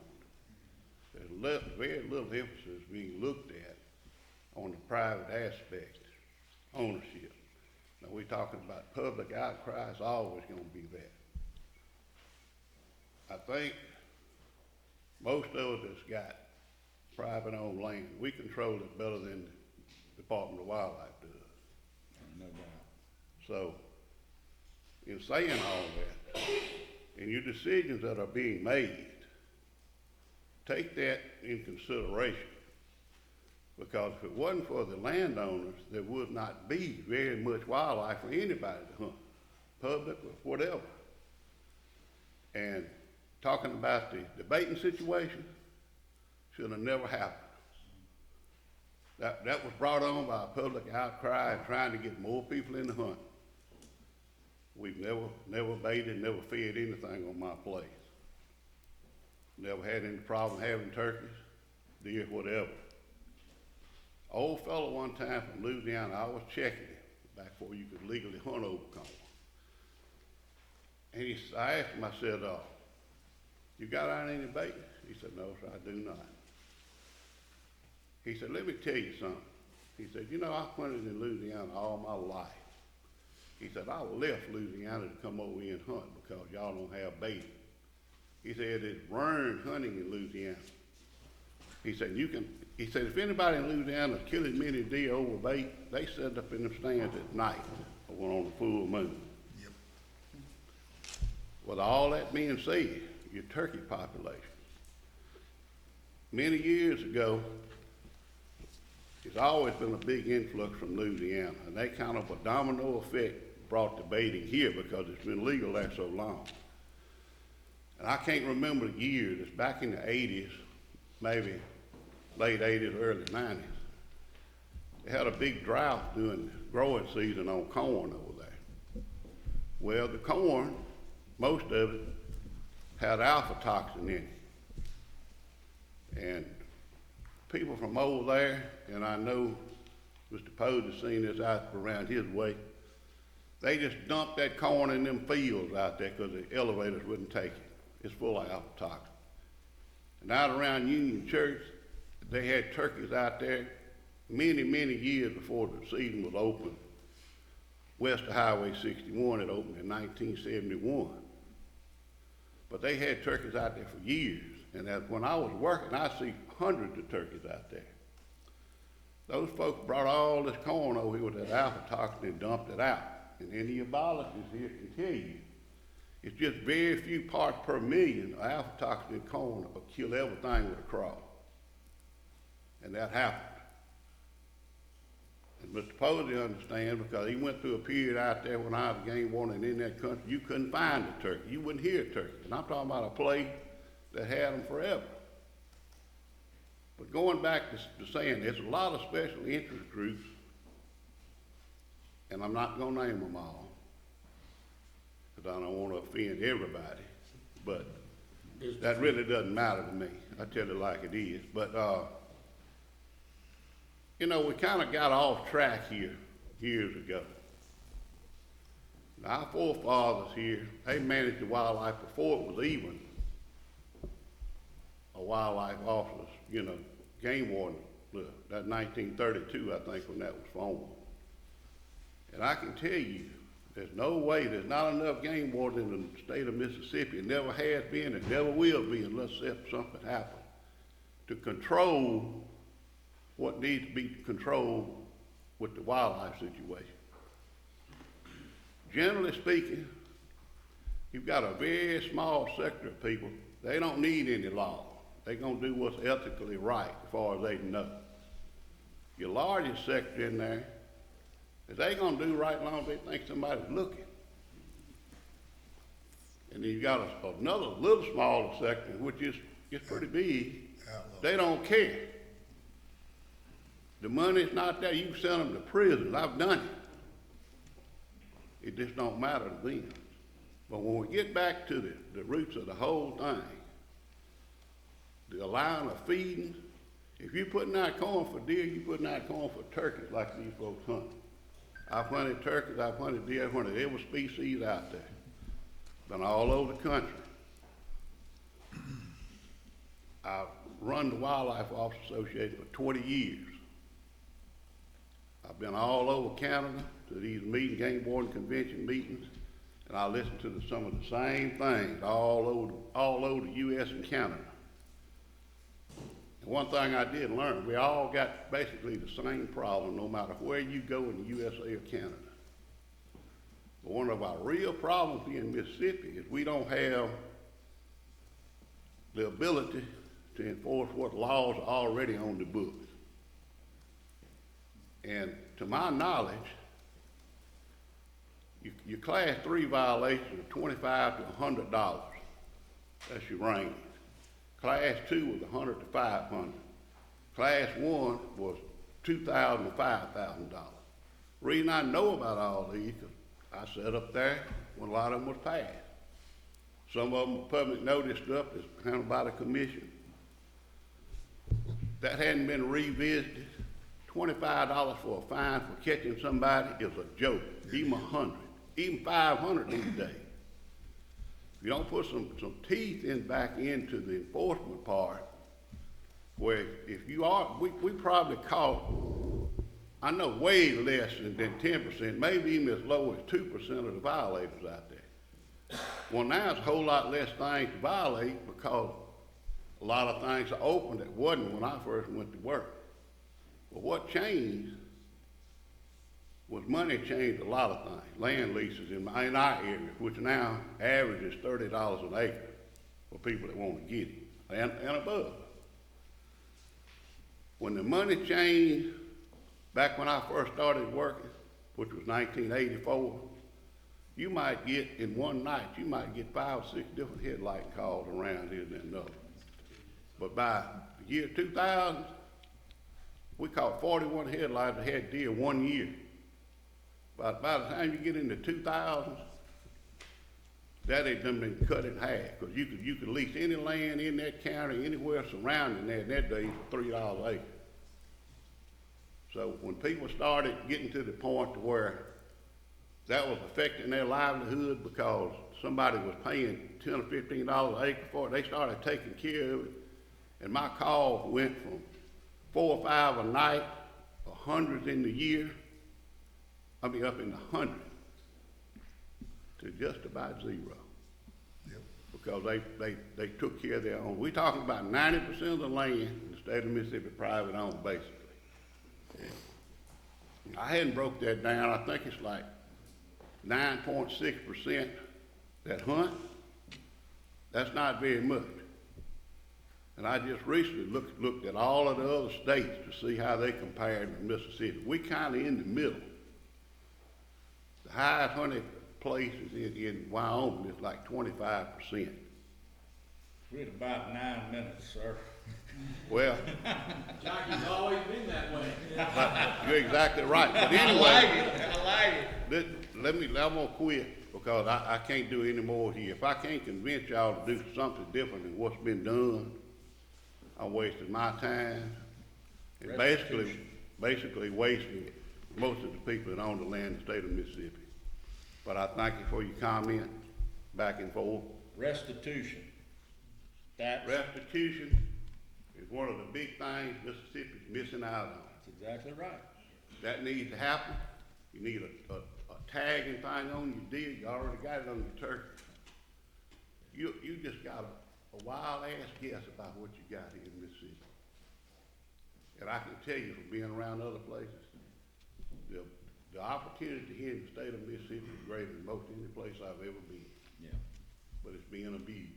There's very little emphasis being looked at on the private aspect, ownership. Now, we're talking about public outcry, it's always gonna be that. I think most of us that's got private owned land, we control it better than the Department of Wildlife does. No doubt. So, in saying all that, in your decisions that are being made, take that in consideration. Because if it wasn't for the landowners, there would not be very much wildlife for anybody to hunt, public or whatever. And talking about the debating situation, should have never happened. That was brought on by a public outcry and trying to get more people in the hunt. We've never baited, never fed anything on my place. Never had any problem having turkeys, deer, whatever. Old fellow one time from Louisiana, I was checking him back before you could legally hunt over corn. And I asked him, I said, you got out any bait? He said, no, sir, I do not. He said, let me tell you something. He said, you know, I hunted in Louisiana all my life. He said, I left Louisiana to come over here and hunt because y'all don't have bait. He said, it's burned hunting in Louisiana. He said, if anybody in Louisiana is killing many deer over bait, they set up in the stands at night or on the full moon. Yep. With all that being said, your turkey population. Many years ago, it's always been a big influx from Louisiana, and that kind of a domino effect brought the baiting here because it's been legal there so long. And I can't remember the years, it's back in the 80s, maybe late 80s, early 90s. They had a big drought during growing season on corn over there. Well, the corn, most of it, had alpha toxin in it. And people from over there, and I know Mr. Poe has seen this out around his way, they just dumped that corn in them fields out there because the elevators wouldn't take it. is full of aflatoxin. And out around Union Church, they had turkeys out there many, many years before the season was open. West of Highway 61, it opened in 1971. But they had turkeys out there for years. And when I was working, I see hundreds of turkeys out there. Those folks brought all this corn over here with that aflatoxin and dumped it out. And any biologists here can tell you, it's just very few parts per million of aflatoxin in corn will kill everything with a crop. And that happened. And Mr. Posey understands because he went through a period out there when I was game warden in that country, you couldn't find a turkey. You wouldn't hear a turkey. And I'm talking about a place that had them forever. But going back to saying there's a lot of special interest groups, and I'm not going to name them all, because I don't want to offend everybody, but that really doesn't matter to me. I tell it like it is. But, you know, we kind of got off track here years ago. Now, our forefathers here, they managed the wildlife before it was even a wildlife officer, you know, game warden, that 1932, I think, when that was formed. And I can tell you, there's no way, there's not enough game wardens in the state of Mississippi. It never has been, it never will be unless something happens to control what needs to be controlled with the wildlife situation. Generally speaking, you've got a very small sector of people, they don't need any law. They're gonna do what's ethically right as far as they know. Your largest sector in there is they gonna do right as long as they think somebody's looking. And then you got another little smaller sector, which is pretty big. They don't care. The money's not there. You can send them to prison. I've done it. It just don't matter to them. But when we get back to the roots of the whole thing, the allowing of feeding, if you're putting out corn for deer, you're putting out corn for turkeys like these folks hunt. I've hunted turkeys, I've hunted deer, I've hunted every species out there. Been all over the country. I've run the Wildlife Officer Association for 20 years. I've been all over Canada to these game warden convention meetings, and I listen to some of the same things all over the U.S. and Canada. And one thing I did learn, we all got basically the same problem no matter where you go in the USA or Canada. But one of our real problems here in Mississippi is we don't have the ability to enforce what laws are already on the books. And to my knowledge, your class 3 violations are $25 to $100. That's your range. Class 2 was $100 to $500. Class 1 was $2,000 to $5,000. Reason I know about all these, because I sat up there when a lot of them was passed. Some of them were public notice stuff that's handled by the commission. That hadn't been revisited. $25 for a fine for catching somebody is a joke. Even $100, even $500 these days. If you don't put some teeth back into the enforcement part, where if you are, we probably caught, I know way less than 10%, maybe even as low as 2% of the violators out there. Well, now it's a whole lot less things to violate because a lot of things are open that wasn't when I first went to work. But what changed was money changed a lot of things. Land leases in our area, which now averages $30 an acre for people that want to get it, and above. When the money changed, back when I first started working, which was 1984, you might get, in one night, you might get 5 or 6 different headlight calls around here and another. But by the year 2000, we caught 41 headlights that had deer 1 year. By the time you get into 2000s, that had been cut in half, because you could lease any land in that county, anywhere surrounding that in that day for $3 an acre. So when people started getting to the point to where that was affecting their livelihood because somebody was paying $10 or $15 an acre for it. They started taking care of it, and my calls went from 4 or 5 a night, or hundreds in the year, up in the hundreds, to just about zero. Because they took care of their own. We're talking about 90% of the land in the state of Mississippi private owned, basically. I hadn't broke that down. I think it's like 9.6% that hunt. That's not very much. And I just recently looked at all of the other states to see how they compared to Mississippi. We kind of in the middle. The highest hunted place is in Wyoming. It's like 25%. We're at about 9 minutes, sir. Well, Jockey's always been that way. you're exactly right. But anyway, I like it. I'm gonna quit because I can't do any more here. If I can't convince y'all to do something different than what's been done, I'm wasting my time and basically wasting most of the people that own the land in the state of Mississippi. But I thank you for your comment back and forth. Restitution. Restitution is one of the big things Mississippi's missing out on. That's exactly right. That needs to happen. You need a tagging thing on your deal. You already got it on your turkey. You just got a wild ass guess about what you got here in Mississippi. And I can tell you from being around other places, the opportunity here in the state of Mississippi is greater than most any place I've ever been. Yeah. But it's being abused.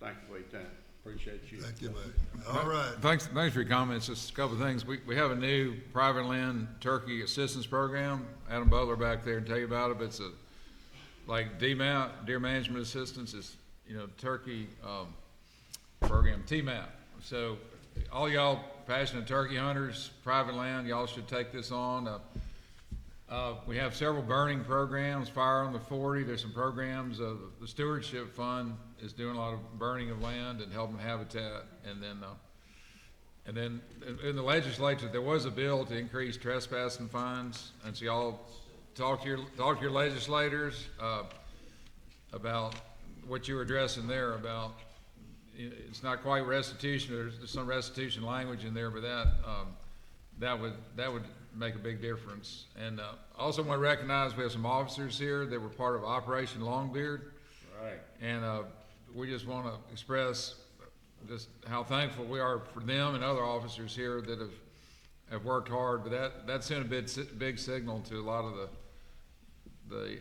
Thank you for your time. Appreciate you. Thank you, man. All right. Thanks for your comments. Just a couple of things. We have a new private land turkey assistance program. Adam Butler back there and tell you about it, but it's like DMAP, Deer Management Assistance, is, turkey, program, TMAP. So all y'all passionate turkey hunters, private land, y'all should take this on. We have several burning programs, Fire on the 40. There's some programs. The Stewardship Fund is doing a lot of burning of land and helping habitat. And then in the legislature, there was a bill to increase trespassing fines. And so y'all talk to your legislators about what you were addressing there about. It's not quite restitution. There's some restitution language in there, but that would make a big difference. And I also want to recognize we have some officers here that were part of Operation Longbeard. Right. And we just want to express just how thankful we are for them and other officers here that have worked hard. But that sent a big signal to a lot of the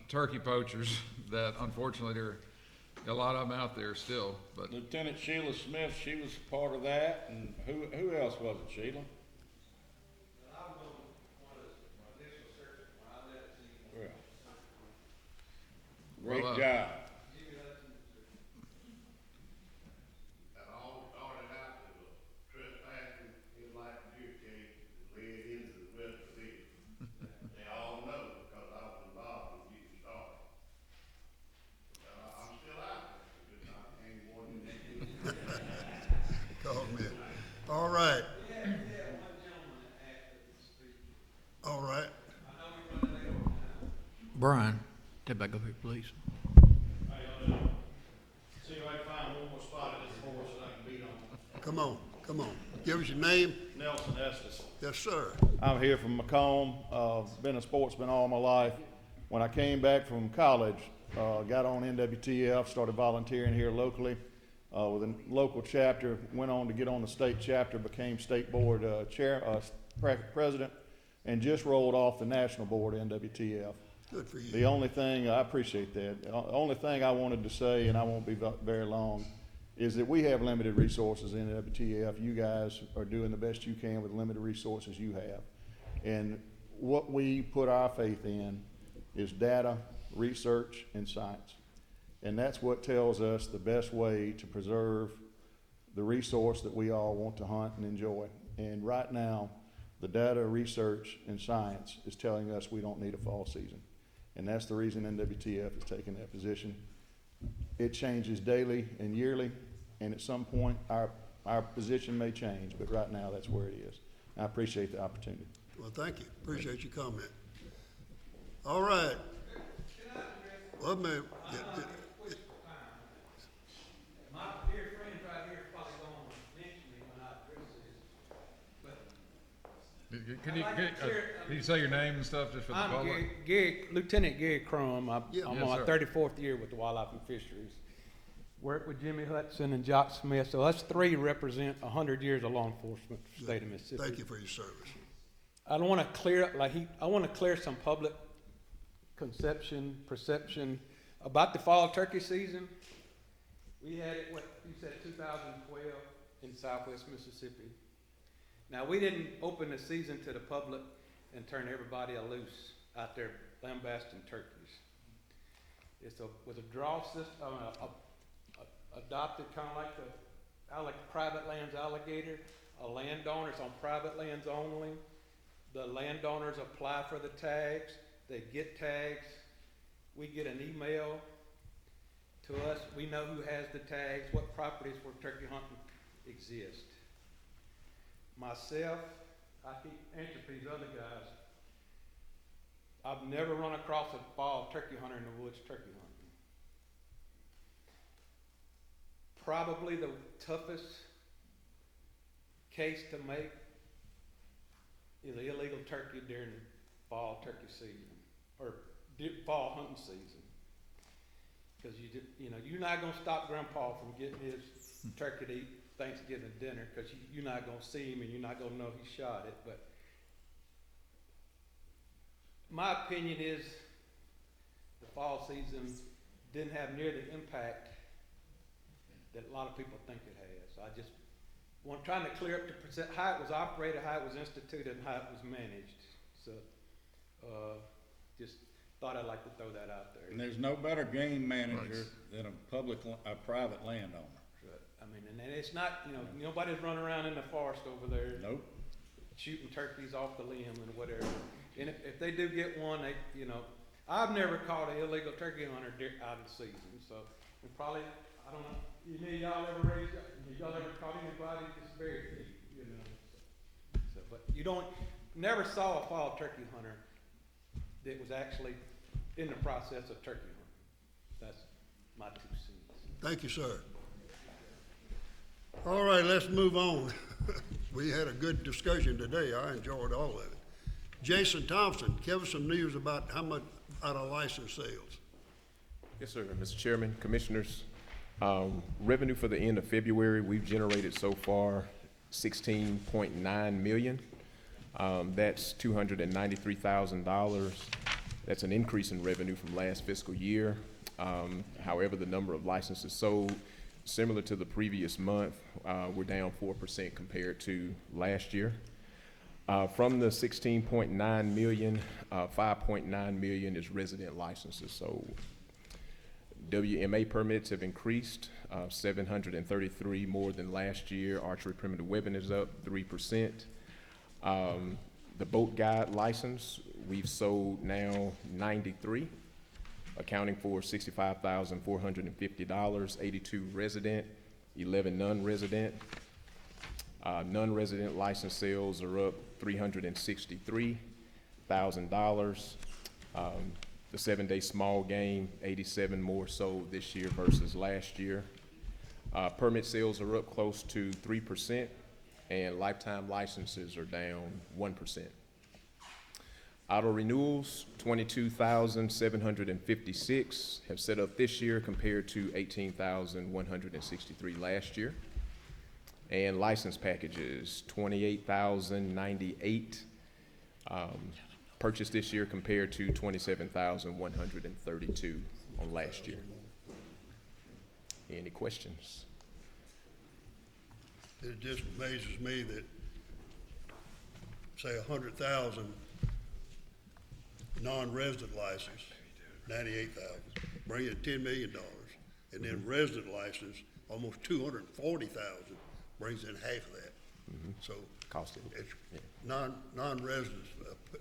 turkey poachers that unfortunately there are a lot of them out there still. But Lieutenant Sheila Smith, she was part of that, and who else was it, Sheila? Great job. That all started out as a trespassing in like a deer cage that led into the rest of it. They all know because I was involved in getting started. I'm still out there, because I ain't more than that. Call me. All right. All right. Brian, step back up here, please. See if I can find one more spot at this horse that I can beat on. Come on. Give us your name. Nelson Estes. Yes, sir. I'm here from Macomb. Been a sportsman all my life. When I came back from college, got on NWTF, started volunteering here locally with a local chapter, went on to get on the state chapter, became state board president, and just rolled off the national board of NWTF. Good for you. The only thing, I appreciate that, the only thing I wanted to say, and I won't be very long, is that we have limited resources in WTF. You guys are doing the best you can with limited resources you have. And what we put our faith in is data, research, and science. And that's what tells us the best way to preserve the resource that we all want to hunt and enjoy. And right now, the data, research, and science is telling us we don't need a fall season. And that's the reason NWTF is taking that position. It changes daily and yearly, and at some point, our position may change, but right now, that's where it is. I appreciate the opportunity. Well, thank you. Appreciate your comment. All right. Let me, My dear friends right here probably gonna mention me when I address this, but Can you say your name and stuff just for the I'm public? Lieutenant Gary Crum. I'm Yeah. on Yes, my sir. 34th year with the Wildlife and Fisheries. Work with Jimmy Hudson and Jock Smith. So us three represent 100 years of law enforcement for the state of Mississippi. thank you for your service. I don't want to clear, I want to clear some public perception about the fall turkey season. We had it, what you said, 2012 in Southwest Mississippi. Now, we didn't open the season to the public and turn everybody loose out there lambasting turkeys. Was a draw system, adopted kind of like the private lands alligator. Landowners on private lands only. The landowners apply for the tags. They get tags. We get an email to us. We know who has the tags, what properties where turkey hunting exist. Myself, I keep answering for these other guys. I've never run across a fall turkey hunter in the woods turkey hunting. Probably the toughest case to make is illegal turkey during fall turkey season or fall hunting season. Because you're not going to stop Grandpa from getting his turkey to eat Thanksgiving dinner because you're not going to see him and you're not going to know he shot it. But my opinion is the fall season didn't have near the impact that a lot of people think it has. I just trying to clear up how it was operated, how it was instituted, and how it was managed. So, just thought I'd like to throw that out there. And there's no better game manager than a private landowner. I mean, and it's not, nobody's running around in the forest over there. Nope. Shooting turkeys off the limb and whatever. And if they do get one, I've never caught an illegal turkey hunter out of the season. So, and probably, I don't know, y'all ever caught anybody that's buried feet, So, but never saw a fall turkey hunter that was actually in the process of turkey hunting. That's my 2 cents. Thank you, sir. All right, let's move on. We had a good discussion today. I enjoyed all of it. Jason Thompson, give us some news about how much out of license sales. Yes, sir. Mr. Chairman, Commissioners, revenue for the end of February, we've generated so far $16.9 million. That's $293,000. That's an increase in revenue from last fiscal year. However, the number of licenses sold, similar to the previous month, we're down 4% compared to last year. From the 16.9 million, 5.9 million is resident licenses. So WMA permits have increased, 733 more than last year. Archery primitive weapon is up 3%. The boat guide license, we've sold now 93, accounting for $65,450, 82 resident, 11 non-resident. Non-resident license sales are up $363,000. The 7-day small game, 87 more sold this year versus last year. Permit sales are up close to 3%, and lifetime licenses are down 1%. Auto renewals, 22,756 have set up this year compared to 18,163 last year. And license packages, 28,098 purchased this year compared to 27,132 on last year. Any questions? It just amazes me that, say, 100,000 non-resident license, 98,000, bring in $10 million, and then resident license, almost 240,000, brings in half of that. So Costed. it's non-residents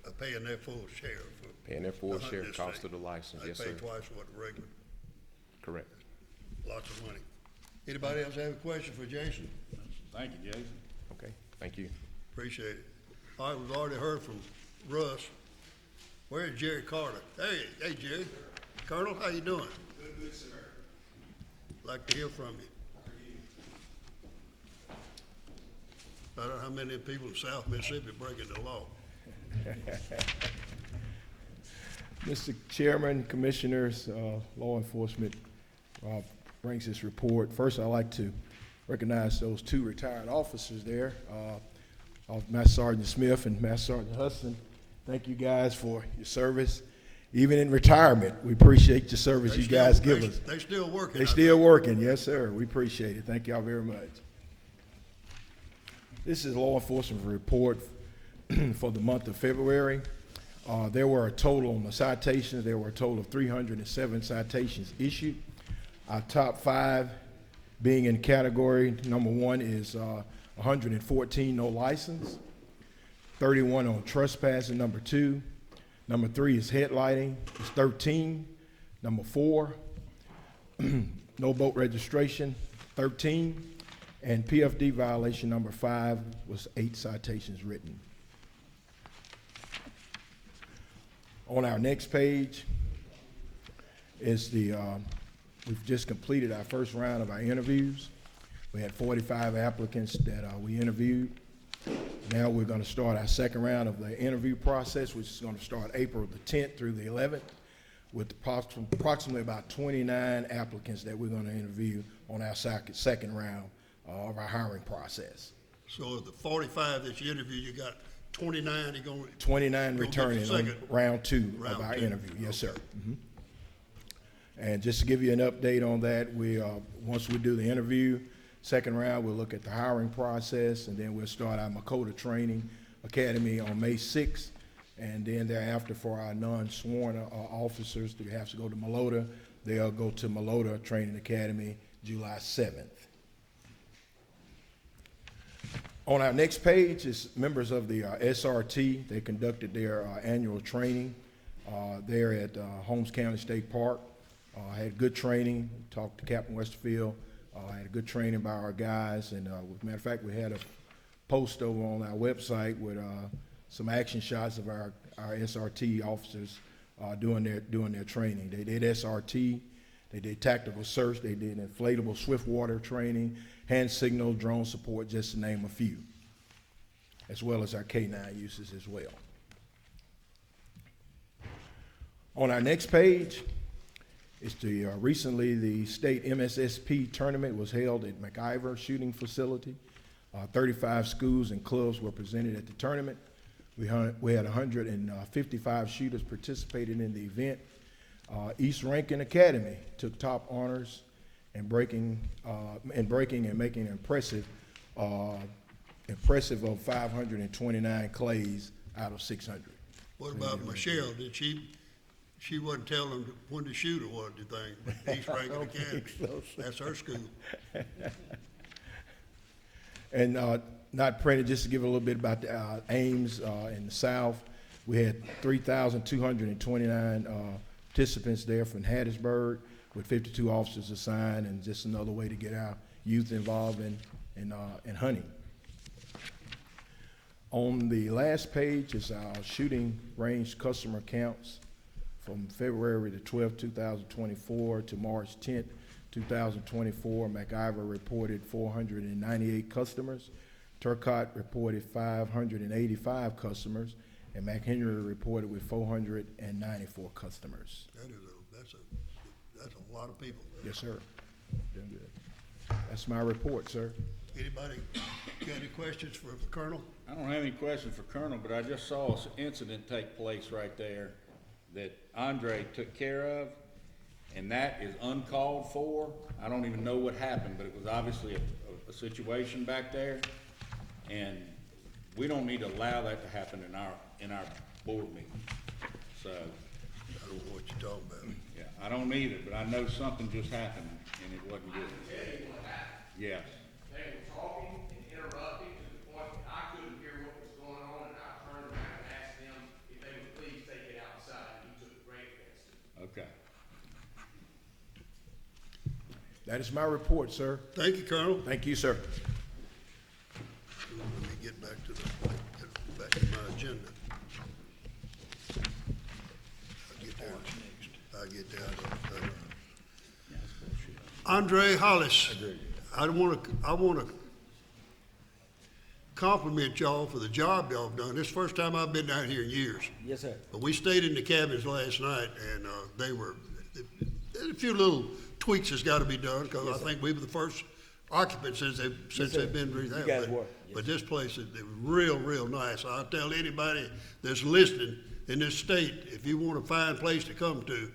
are paying their full share for Paying their full the hunting share this cost state. of the license, yes, They sir. pay twice what the regular, Correct. lots of money. Anybody else have a question for Jason? Thank you, Jason. Okay, thank you. Appreciate it. All right, we've already heard from Russ. Where's Jerry Carter? Hey, Jerry. Colonel, how you doing? Good, sir. Like to hear from you. I don't know how many people in South Mississippi breaking the law. Mr. Chairman, Commissioners, Law Enforcement brings this report. First, I'd like to recognize those two retired officers there, Master Sergeant Smith and Master Sergeant Hudson. Thank you guys for your service. Even in retirement, we appreciate the service you guys give us. They still working. They still working, yes, sir. We appreciate it. Thank y'all very much. This is law enforcement report for the month of February. There were a total on the citations, there were a total of 307 citations issued. Our top 5 being in category, number 1 is 114 no license, 31 on trespassing, number 2. Number 3 is headlighting, it's 13. Number 4, no boat registration, 13. And PFD violation number 5 was 8 citations written. On our next page is we've just completed our first round of our interviews. We had 45 applicants that we interviewed. Now we're going to start our second round of the interview process, which is going to start April the 10th through the 11th, with approximately about 29 applicants that we're going to interview on our second round of our hiring process. So of the 45 that you interviewed, you got 29, you're going to... 29 returning on round 2 of our interview, yes, sir. Mm-hmm. And just to give you an update on that, once we do the interview, second round, we'll look at the hiring process, and then we'll start our Makota Training Academy on May 6th, and then thereafter for our non-sworn officers that have to go to Malota, they'll go to Malota Training Academy July 7th. On our next page is members of the SRT. They conducted their annual training there at Holmes County State Park. Had good training, talked to Captain Westerfield, had a good training by our guys, and as a matter of fact, we had a post over on our website with some action shots of our SRT officers doing their training. They did SRT, they did tactical search, they did inflatable swift water training, hand signal, drone support, just to name a few, as well as our K9 uses as well. On our next page is recently the state MSSP tournament was held at McIver Shooting Facility. 35 schools and clubs were presented at the tournament. We had 155 shooters participated in the event. East Rankin Academy took top honors in breaking and making impressive of 529 clays out of 600. What about Michelle? Did she wasn't telling them when to shoot or what, do you think? East Rankin Academy. That's her school. And not printed, just to give a little bit about the Ames in the South. We had 3,229 participants there from Hattiesburg, with 52 officers assigned, and just another way to get our youth involved in hunting. On the last page is our shooting range customer counts from February the 12th, 2024 to March 10th, 2024. McIver reported 498 customers. Turcotte reported 585 customers, and McHenry reported with 494 customers. That's a lot of people. Yes, sir. Doing good. That's my report, sir. Anybody got any questions for the Colonel? I don't have any questions for Colonel, but I just saw an incident take place right there that Andre took care of, and that is uncalled for. I don't even know what happened, but it was obviously a situation back there, and we don't need to allow that to happen in our board meeting. So I don't know what you're talking about. yeah, I don't either, but I know something just happened and it wasn't good. I can tell you what happened. Yes. They were talking and interrupting to the point that I couldn't hear what was going on, and I turned around and asked them if they would please take it outside, and he took a great offense to it. Okay. That is my report, sir. Thank you, Colonel. Thank you, sir. Let me get back to my agenda. get down to Andre Hollis, I wanna compliment y'all for the job y'all done. This is the first time I've been down here in years. Yes, sir. But we stayed in the cabins last night, and there's a few little tweaks that's got to be done, because I think we were the first occupants since they've been rehabbed. You guys were. But this place is real nice. I'll tell anybody that's listening in this state, if you want to find a place to come to,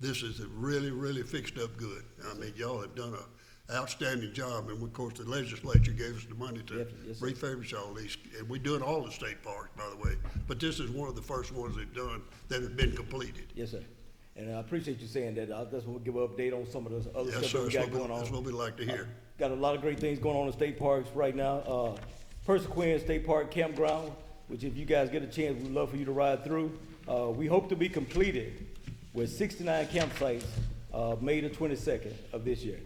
this is really fixed up good. I mean, y'all have done a outstanding job, and of course, the legislature gave us the money to Yes, sir. refurbish all these, and we do it all the state parks, by the way. But this is one of the first ones they've done that have been completed. Yes, sir. And I appreciate you saying that. I just want to give an update on some of the other Yes, stuff sir, that we got going on. that's what we like to hear. Got a lot of great things going on in state parks right now. Persequin State Park Campground, which if you guys get a chance, we'd love for you to ride through. We hope to be completed with 69 campsites, May the 22nd of this year.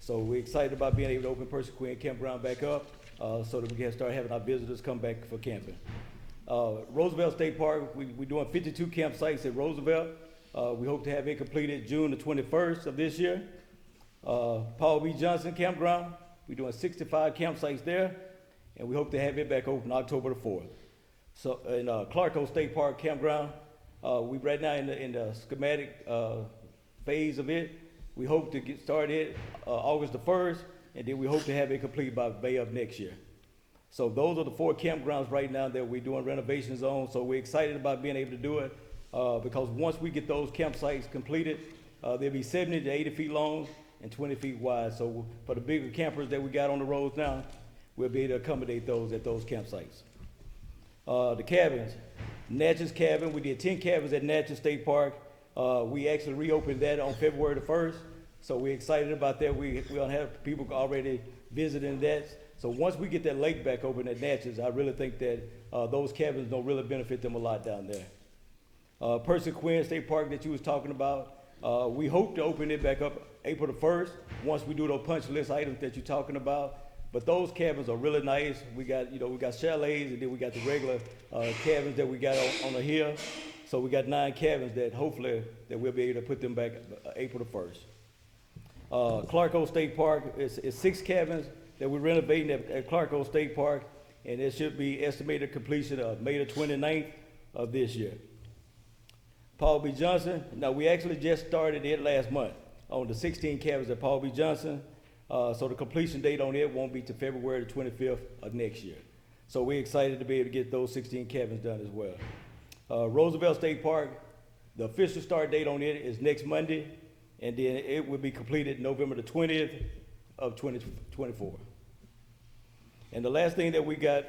So we're excited about being able to open Persequin Campground back up, so that we can start having our visitors come back for camping. Roosevelt State Park, we're doing 52 campsites at Roosevelt. We hope to have it completed June the 21st of this year. Paul B. Johnson Campground, we're doing 65 campsites there, and we hope to have it back open October the 4th. So, in Clarko State Park Campground, we right now in the schematic phase of it. We hope to get started August the 1st, and then we hope to have it complete by May of next year. So those are the 4 campgrounds right now that we're doing renovations on. So we're excited about being able to do it, because once we get those campsites completed, they'll be 70 to 80 feet long and 20 feet wide. So for the bigger campers that we got on the roads now, we'll be able to accommodate those at those campsites. The cabins, Natchez Cabin, we did 10 cabins at Natchez State Park. We actually reopened that on February the 1st. So we're excited about that. We're gonna have people already visiting that. So once we get that lake back open at Natchez, I really think that those cabins don't really benefit them a lot down there. Persequin State Park that you was talking about, we hope to open it back up April the 1st, once we do those punch list items that you're talking about. But those cabins are really nice. We got chalets, and then we got the regular cabins that we got on the hill. So we got 9 cabins that hopefully that we'll be able to put them back April the 1st. Clarko State Park, it's 6 cabins that we're renovating at Clarko State Park, and it should be estimated completion of May the 29th of this year. Paul B. Johnson, now we actually just started it last month on the 16 cabins at Paul B. Johnson. So the completion date on it won't be till February the 25th of next year. So we're excited to be able to get those 16 cabins done as well. Roosevelt State Park, the official start date on it is next Monday, and then it will be completed November the 20th of 2024. And the last thing that we got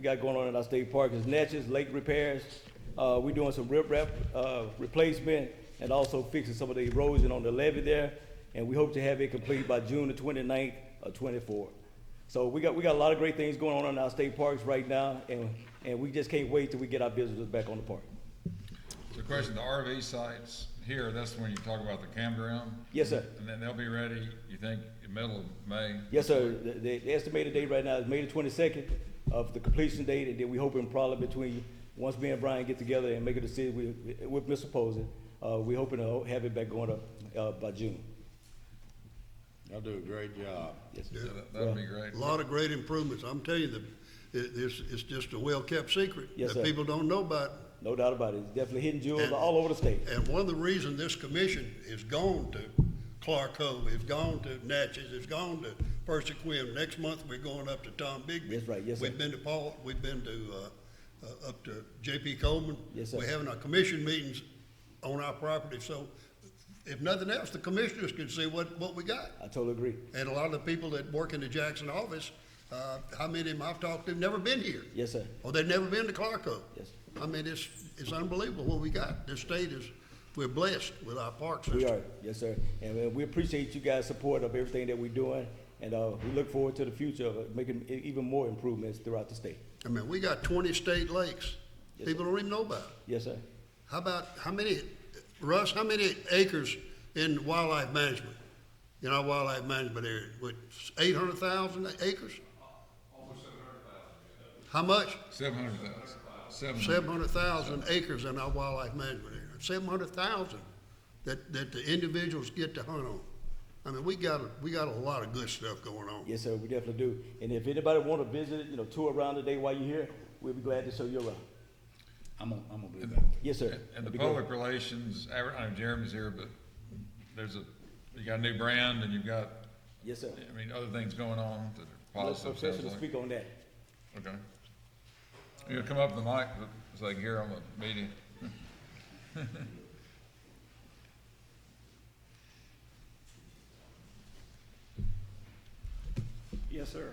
going on in our state park is Natchez Lake repairs. We're doing some riprap replacement and also fixing some of the erosion on the levee there. And we hope to have it complete by June the 29th of 24. So we got a lot of great things going on in our state parks right now, and we just can't wait till we get our visitors back on the park. So question, the RV sites here, that's when you talk about the campground? Yes, sir. And then they'll be ready, you think, in the middle of May? Yes, sir. The estimated date right now is May the 22nd of the completion date, and then we hoping probably between, once me and Brian get together and make a decision with Mr. Posey, we're hoping to have it back going up by June. Y'all do a great job. Yes, Yeah, that'd be great. A lot of great improvements. I'm telling you, it's just a well-kept secret Yes, that sir. people don't know about. No doubt about it. It's definitely hidden jewels all over the state. And one of the reasons this commission is gone to Clarko, it's gone to Natchez, it's gone to Persequim. Next month, we're going up to Tom Bigby. That's right, yes, sir. We've been to Paul, we've been to, up to J.P. Coleman. Yes, sir. We're having our commission meetings on our property, so if nothing else, the commissioners can see what we got. I totally agree. And a lot of the people that work in the Jackson office, how many of them I've talked to have never been here. Yes, sir. Or they've never been to Clarko. Yes. I mean, it's unbelievable what we got. This state we're blessed with our park system. We are, yes, sir. And we appreciate you guys' support of everything that we're doing, and we look forward to the future of making even more improvements throughout the state. I mean, we got 20 state lakes. Yes, People don't even know about it. Yes, sir. How many acres in wildlife management, in our wildlife management area? With 800,000 acres? Almost 700,000. How much? 700,000. 700,000 acres in our wildlife management area. 700,000. that the individuals get to hunt on. I mean, we got a lot of good stuff going on. Yes, sir, we definitely do. And if anybody want to visit it, tour around today while you're here, we'll be glad to show you around. I'm gonna do that. Yes, sir. And the That'd be public great. relations, I know Jeremy's here, but you got a new brand and you've got, Yes, sir. I mean, other things going on that are Let's positive. professional sounds like. speak on that. Okay. You gonna come up to the mic so they can hear on the meeting? Yes, sir.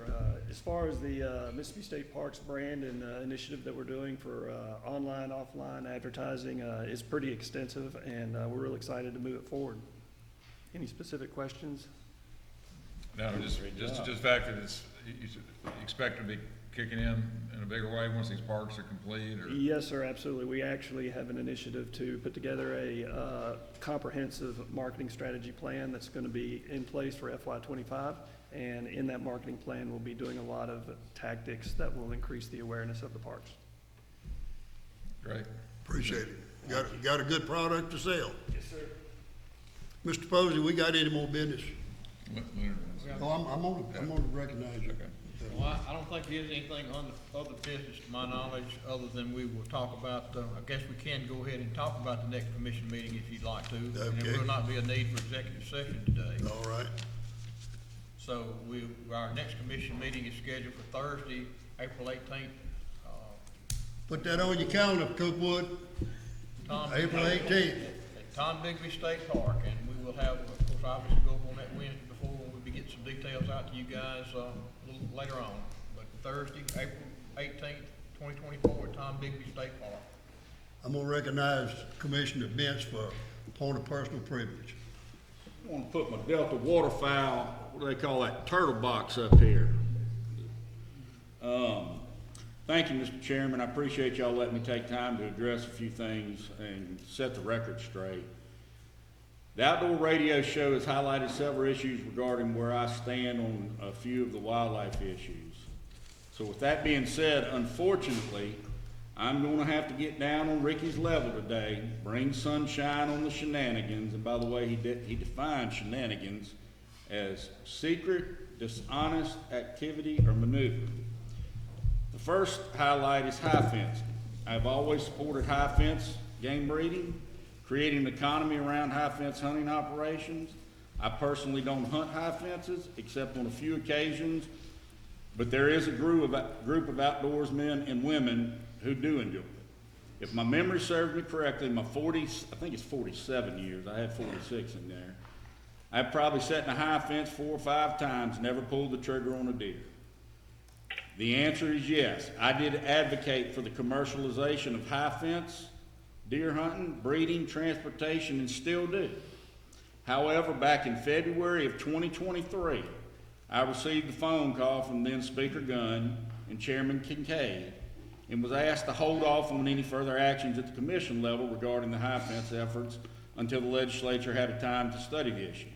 As far as the Mississippi State Parks brand and initiative that we're doing for online, offline advertising, it's pretty extensive, and we're real excited to move it forward. Any specific questions? No, just the fact that you should expect to be kicking in a bigger way once these parks are complete, or? Yes, sir, absolutely. We actually have an initiative to put together a comprehensive marketing strategy plan that's going to be in place for FY25. And in that marketing plan, we'll be doing a lot of tactics that will increase the awareness of the parks. Great. Appreciate it. Got a good product to sell. Yes, sir. Mr. Posey, we got any more business? Leonard. Oh, I'm gonna recognize you. Well, I don't think there's anything on the other business, to my knowledge, other than we will talk about, I guess we can go ahead and talk about the next commission meeting if you'd like to. And Okay. there will not be a need for executive session today. All right. So our next commission meeting is scheduled for Thursday, April 18th. Put that on your calendar, Coopwood. April 18th. At Tom Bigby State Park, and we will have, of course, obviously go over on that Wednesday before, we'll be getting some details out to you guys, a little later on. But Thursday, April 18th, 2024, at Tom Bigby State Park. I'm gonna recognize Commissioner Bench for point of personal privilege. I want to put my Delta waterfowl, what do they call that, turtle box up here. Thank you, Mr. Chairman. I appreciate y'all letting me take time to address a few things and set the record straight. The Outdoor Radio Show has highlighted several issues regarding where I stand on a few of the wildlife issues. So with that being said, unfortunately, I'm going to have to get down on Ricky's level today, bring sunshine on the shenanigans. And by the way, he defined shenanigans as secret, dishonest activity or maneuver. The first highlight is high fencing. I've always supported high fence game breeding, creating an economy around high fence hunting operations. I personally don't hunt high fences except on a few occasions, but there is a group of outdoorsmen and women who do enjoy it. If my memory serves me correctly, in my I think it's 47 years, I had 46 in there, I've probably sat in a high fence 4 or 5 times, never pulled the trigger on a deer. The answer is yes. I did advocate for the commercialization of high fence, deer hunting, breeding, transportation, and still do. However, back in February of 2023, I received a phone call from then Speaker Gunn and Chairman Kincaid and was asked to hold off on any further actions at the commission level regarding the high fence efforts until the legislature had a time to study the issue.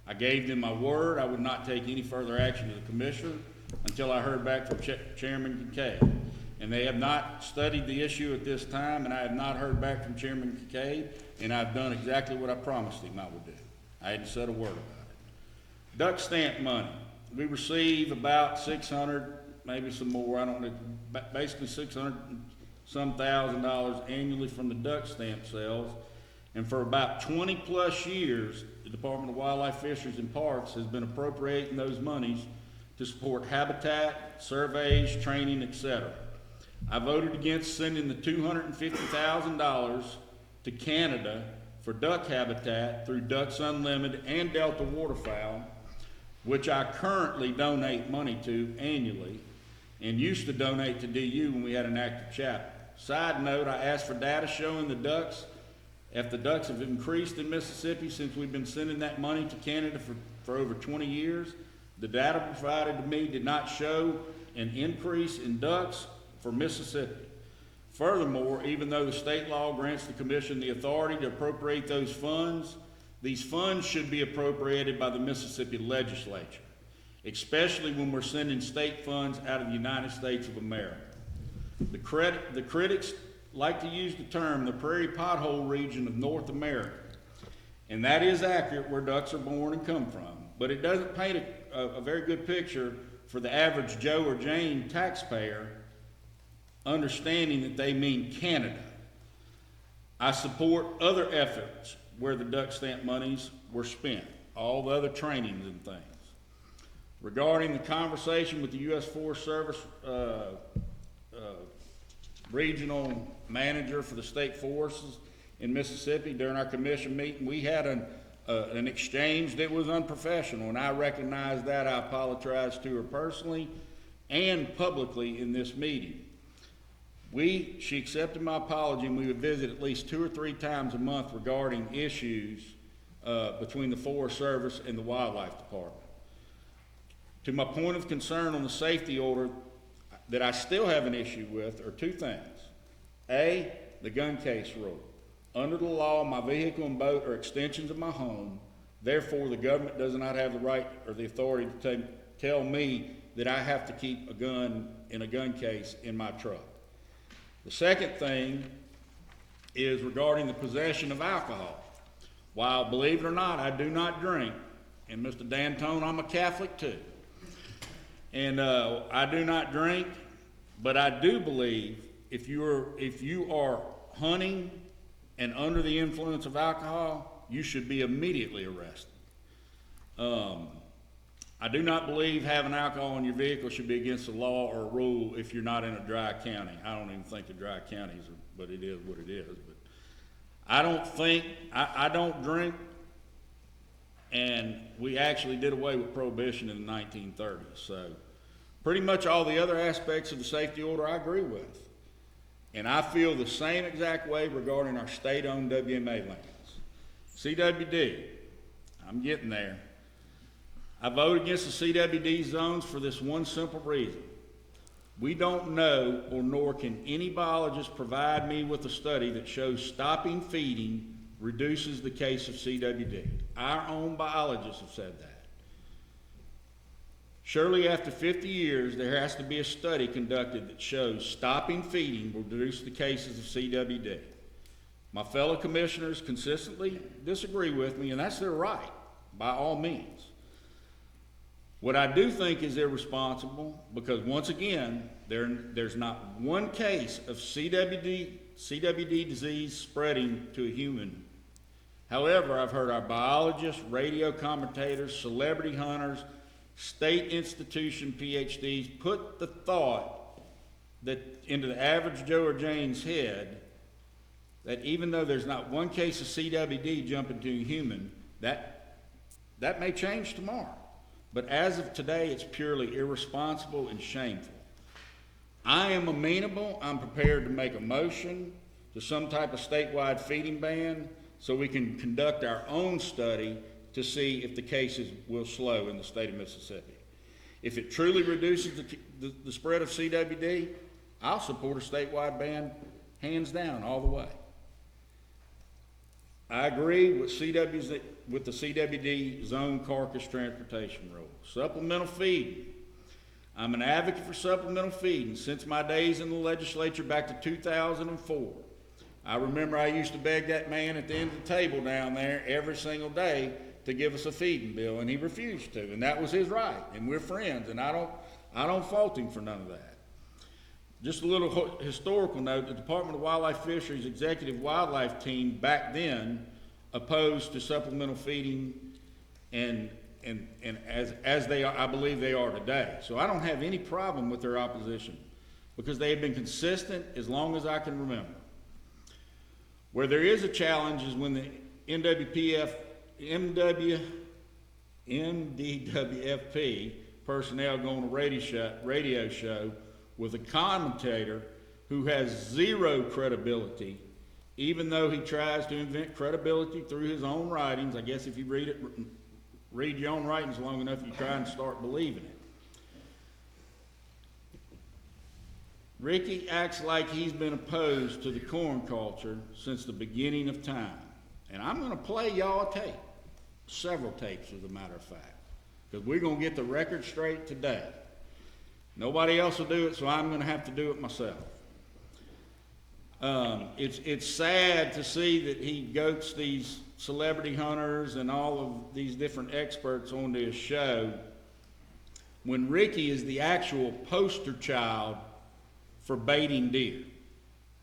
I gave them my word I would not take any further action to the commissioner until I heard back from Chairman Kincaid. And they have not studied the issue at this time, and I have not heard back from Chairman Kincaid, and I've done exactly what I promised him I would do. I hadn't said a word about it. Duck stamp money. We receive about 600, maybe some more, I don't know, basically 600 some $1,000 annually from the duck stamp sales. And for about 20 plus years, the Department of Wildlife, Fisheries and Parks has been appropriating those monies to support habitat, surveys, training, etc. I voted against sending the $250,000 to Canada for duck habitat through Ducks Unlimited and Delta Waterfowl, which I currently donate money to annually and used to donate to DU when we had an active chapter. Side note, I asked for data showing the ducks, if the ducks have increased in Mississippi since we've been sending that money to Canada for over 20 years. The data provided to me did not show an increase in ducks for Mississippi. Furthermore, even though the state law grants the commission the authority to appropriate those funds, these funds should be appropriated by the Mississippi legislature, especially when we're sending state funds out of the United States of America. The critics like to use the term the prairie pothole region of North America, And that is accurate where ducks are born and come from. But it doesn't paint a very good picture for the average Joe or Jane taxpayer, understanding that they mean Canada. I support other efforts where the duck stamp monies were spent, all the other trainings and things. Regarding the conversation with the U.S. Forest Service regional manager for the state forests in Mississippi during our commission meeting, we had an exchange that was unprofessional, and I recognize that. I apologize to her personally and publicly in this meeting. She accepted my apology, and we would visit at least 2 or 3 times a month regarding issues between the Forest Service and the Wildlife Department. To my point of concern on the safety order that I still have an issue with are 2 things. A, the gun case rule. Under the law, my vehicle and boat are extensions of my home. Therefore, the government does not have the right or the authority to tell me that I have to keep a gun in a gun case in my truck. The second thing is regarding the possession of alcohol. While, believe it or not, I do not drink, and Mr. D'Antone, I'm a Catholic too. And I do not drink, but I do believe if you are hunting and under the influence of alcohol, you should be immediately arrested. I do not believe having alcohol in your vehicle should be against the law or rule if you're not in a dry county. I don't even think the dry counties are, but it is what it is. But I don't drink, and we actually did away with prohibition in the 1930s. So pretty much all the other aspects of the safety order I agree with. And I feel the same exact way regarding our state-owned WMA lands. CWD, I'm getting there. I vote against the CWD zones for this one simple reason. We don't know, or nor can any biologist provide me with a study that shows stopping feeding reduces the case of CWD. Our own biologists have said that. Surely after 50 years, there has to be a study conducted that shows stopping feeding will reduce the cases of CWD. My fellow commissioners consistently disagree with me, and that's their right, by all means. What I do think is irresponsible, because once again, there's not one case of CWD disease spreading to a human. However, I've heard our biologists, radio commentators, celebrity hunters, state institution PhDs put the thought that into the average Joe or Jane's head that even though there's not one case of CWD jumping to a human, that may change tomorrow. But as of today, it's purely irresponsible and shameful. I am amenable. I'm prepared to make a motion to some type of statewide feeding ban so we can conduct our own study to see if the cases will slow in the state of Mississippi. If it truly reduces the spread of CWD, I'll support a statewide ban hands down all the way. I agree with the CWD zone carcass transportation rule. Supplemental feeding. I'm an advocate for supplemental feeding since my days in the legislature back to 2004. I remember I used to beg that man at the end of the table down there every single day to give us a feeding bill, and he refused to, and that was his right, and we're friends, and I don't fault him for none of that. Just a little historical note, the Department of Wildlife Fisheries Executive Wildlife Team back then opposed to supplemental feeding and as they are, I believe they are today. So I don't have any problem with their opposition because they have been consistent as long as I can remember. Where there is a challenge is when the MDWFP personnel go on a radio show with a commentator who has zero credibility, even though he tries to invent credibility through his own writings. I guess if you read your own writings long enough, you try and start believing it. Ricky acts like he's been opposed to the corn culture since the beginning of time. And I'm going to play y'all a tape, several tapes as a matter of fact, because we're going to get the record straight today. Nobody else will do it, so I'm going to have to do it myself. It's sad to see that he goats these celebrity hunters and all of these different experts on this show, when Ricky is the actual poster child for baiting deer,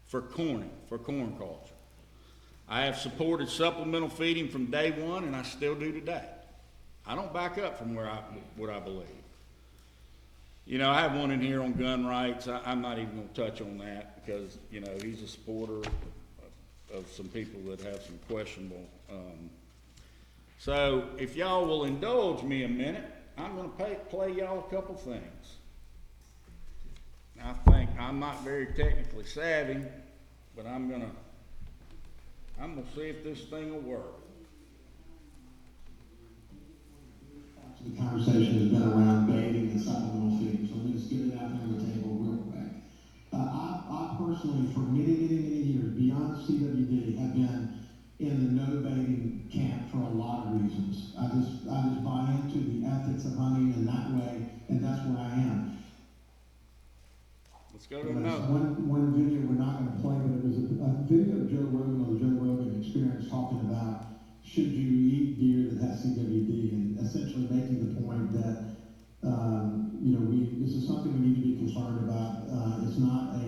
for corn culture. I have supported supplemental feeding from day one, and I still do today. I don't back up from what I believe. You know, I have one in here on gun rights. I'm not even going to touch on that because, you know, he's a supporter of some people that have some questionable. So if y'all will indulge me a minute, I'm going to play y'all a couple things. I think I'm not very technically savvy, but I'm gonna see if this thing will work. The conversation has been around baiting and supplemental feeding, so let me just get it out there on the table real quick. I personally, for many years, beyond CWD, have been in the no baiting camp for a lot of reasons. I just buy into the ethics of hunting in that way, and that's where I am. Let's go to another. One video we're not going to play, but it was a video of Joe Rogan on the Joe Rogan Experience talking about should you eat deer that has CWD, and essentially making the point that this is something we need to be concerned about. It's not a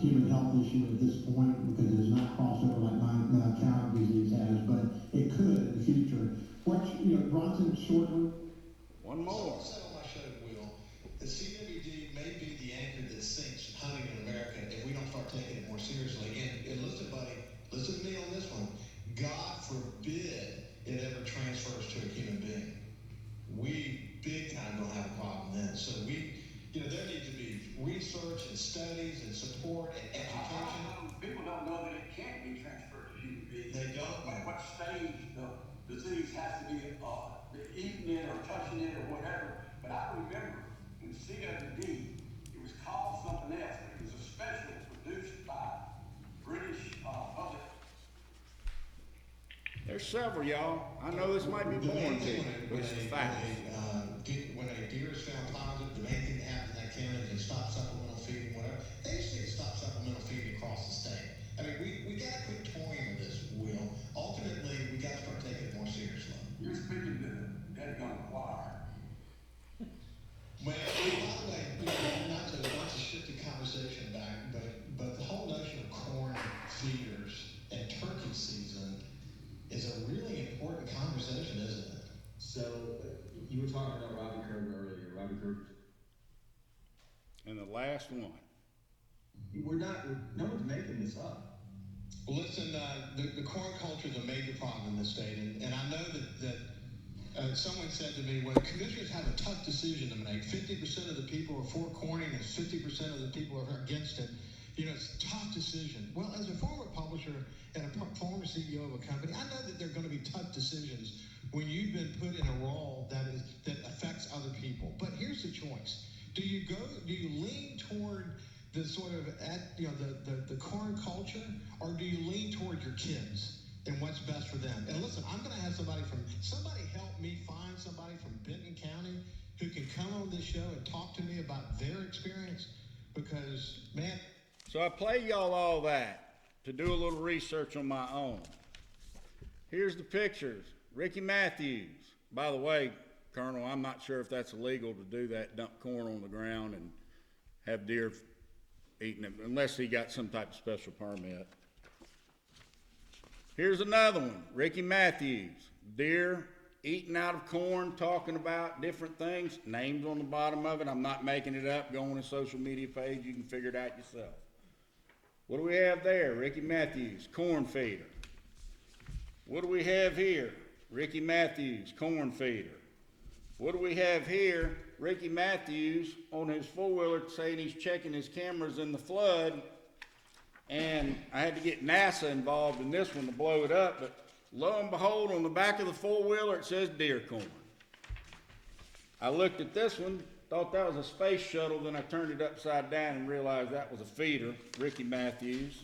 human health issue at this point because it has not crossed over like mad cow disease has, but it could in the future. Bronson, shortly. One more. The CWD may be the anchor that sinks hunting in America if we don't start taking it more seriously. And listen, buddy, listen to me on this one. God forbid it ever transfers to a human being. We big time don't have a problem then. So there needs to be research and studies and support and education. People don't know that it can't be transferred to human beings. They don't know. What stage the disease has to be eaten in or touching it or whatever. But I remember when CWD, it was called something else, but it was a special produced by British public. There's several, y'all. I know this might be boring to you, but it's a fact. When a deer is found positive, the main thing that happens in that county is they stop supplemental feeding, whatever. They just need to stop supplemental feeding across the state. I mean, we got to quit toying with this, Will. Ultimately, we got to start taking it more seriously. You're speaking to the dead gun choir. Well, by the way, not to shift the conversation back, but the whole notion of corn feeders and turkey season is a really important conversation, isn't it? So, you were talking about Robbie Kerr earlier. Robbie Kerr. And the last one. No one's making this up. Well, listen, the corn culture is a major problem in this state, and I know that someone said to me, well, commissioners have a tough decision to make. 50% of the people are for corning and 50% of the people are against it. It's a tough decision. Well, as a former publisher and a former CEO of a company, I know that there are going to be tough decisions when you've been put in a role that affects other people. But here's the choice. Do you lean toward the sort of the corn culture, or do you lean toward your kids and what's best for them? And listen, I'm going to have somebody help me find somebody from Benton County who can come on this show and talk to me about their experience, because, man. So I play y'all all that to do a little research on my own. Here's the pictures. Ricky Matthews. By the way, Colonel, I'm not sure if that's illegal to do that, dump corn on the ground and have deer eating it, unless he got some type of special permit. Here's another one. Ricky Matthews. Deer eating out of corn, talking about different things. Names on the bottom of it. I'm not making it up. Go on his social media page. You can figure it out yourself. What do we have there? Ricky Matthews, corn feeder. What do we have here? Ricky Matthews, corn feeder. What do we have here? Ricky Matthews on his four-wheeler saying he's checking his cameras in the flood. And I had to get NASA involved in this one to blow it up, but lo and behold, on the back of the four-wheeler, it says deer corn. I looked at this one, thought that was a space shuttle, then I turned it upside down and realized that was a feeder, Ricky Matthews.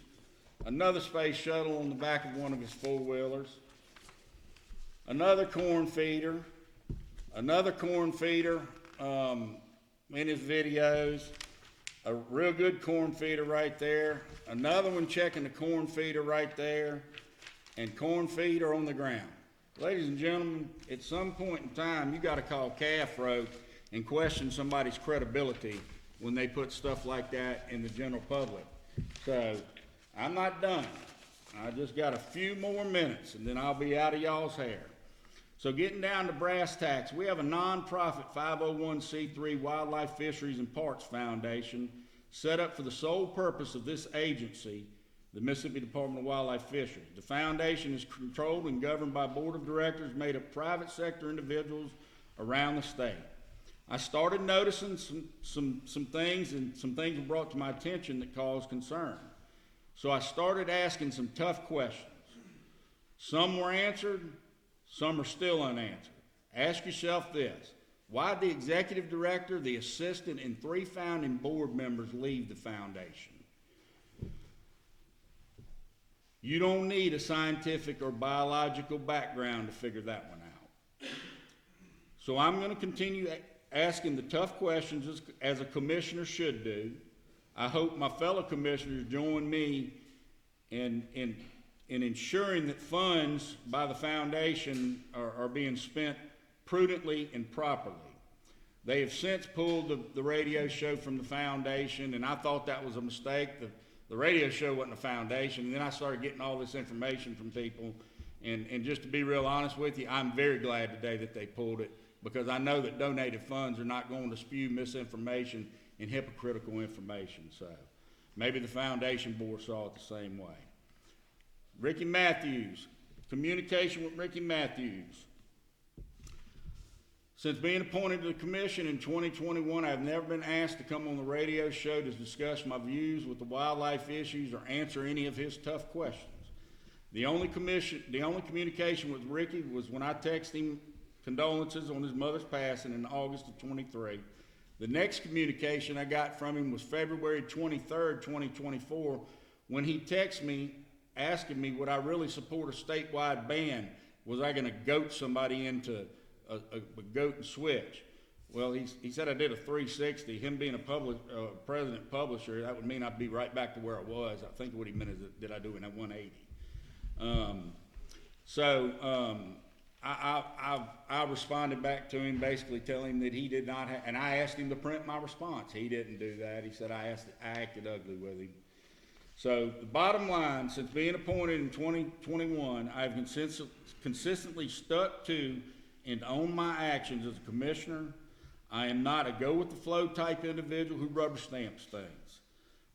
Another space shuttle on the back of one of his four-wheelers. Another corn feeder. Another corn feeder in his videos. A real good corn feeder right there. Another one checking the corn feeder right there. and corn feed are on the ground. Ladies and gentlemen, at some point in time, you gotta call calf rope and question somebody's credibility when they put stuff like that in the general public. So, I'm not done. I just got a few more minutes and then I'll be out of y'all's hair. So getting down to brass tacks, we have a nonprofit 501c3 Wildlife Fisheries and Parks Foundation set up for the sole purpose of this agency, the Mississippi Department of Wildlife Fisheries. The foundation is controlled and governed by a board of directors made of private sector individuals around the state. I started noticing some things, and some things were brought to my attention that caused concern. So I started asking some tough questions. Some were answered, some are still unanswered. Ask yourself this: why did the executive director, the assistant, and 3 founding board members leave the foundation? You don't need a scientific or biological background to figure that one out. So I'm going to continue asking the tough questions as a commissioner should do. I hope my fellow commissioners join me in ensuring that funds by the foundation are being spent prudently and properly. They have since pulled the radio show from the foundation, and I thought that was a mistake. The radio show wasn't a foundation, and then I started getting all this information from people, and just to be real honest with you, I'm very glad today that they pulled it, because I know that donated funds are not going to spew misinformation and hypocritical information. So maybe the foundation board saw it the same way. Ricky Matthews, communication with Ricky Matthews. Since being appointed to the commission in 2021, I have never been asked to come on the radio show to discuss my views with the wildlife issues or answer any of his tough questions. The only communication with Ricky was when I texted him condolences on his mother's passing in August of 23. The next communication I got from him was February 23rd, 2024, when he texted me asking me would I really support a statewide ban? Was I going to goat somebody into a goat and switch? Well, he said I did a 360. Him being a president publisher, that would mean I'd be right back to where I was. I think what he meant is did I do it at 180? I responded back to him basically telling him that he did not have, and I asked him to print my response. He didn't do that. He said I acted ugly with him. So the bottom line, since being appointed in 2021, I've consistently stuck to and own my actions as a commissioner. I am not a go-with-the-flow type individual who rubber stamps things.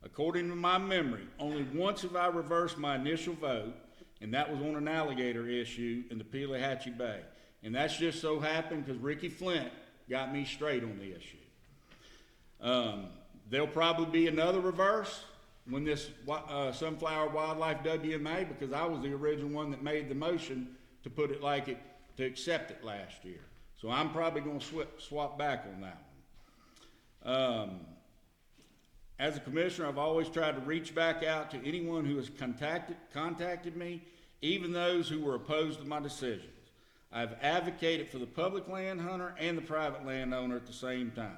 According to my memory, only once have I reversed my initial vote, and that was on an alligator issue in the Peleahatchie Bay. And that's just so happened because Ricky Flint got me straight on the issue. There'll probably be another reverse when this Sunflower Wildlife WMA, because I was the original one that made the motion to put it like it, to accept it last year. So I'm probably going to swap back on that one. As a commissioner, I've always tried to reach back out to anyone who has contacted me, even those who were opposed to my decisions. I've advocated for the public landowner and the private landowner at the same time.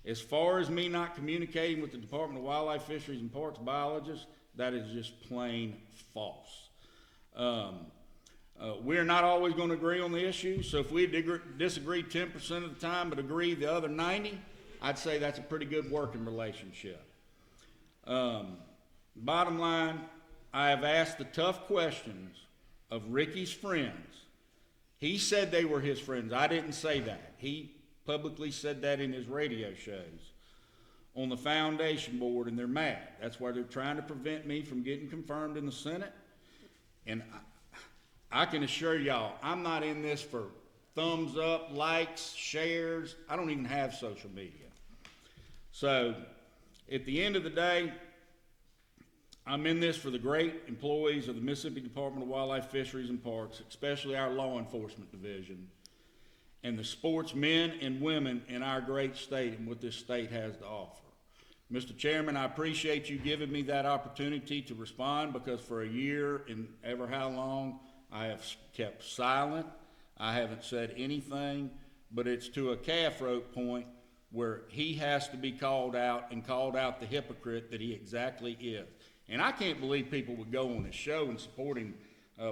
As far as me not communicating with the Department of Wildlife, Fisheries, and Parks biologists, that is just plain false. We're not always going to agree on the issue, so if we disagree 10% of the time but agree the other 90%, I'd say that's a pretty good working relationship. Bottom line, I have asked the tough questions of Ricky's friends. He said they were his friends. I didn't say that. He publicly said that in his radio shows on the foundation board, and they're mad. That's why they're trying to prevent me from getting confirmed in the Senate. And I can assure y'all, I'm not in this for thumbs up, likes, shares. I don't even have social media. So at the end of the day, I'm in this for the great employees of the Mississippi Department of Wildlife, Fisheries, and Parks, especially our law enforcement division, and the sportsmen and women in our great state and what this state has to offer. Mr. Chairman, I appreciate you giving me that opportunity to respond, because for a year and ever how long, I have kept silent. I haven't said anything, but it's to a calf rope point where he has to be called out and called out the hypocrite that he exactly is. And I can't believe people would go on his show and support him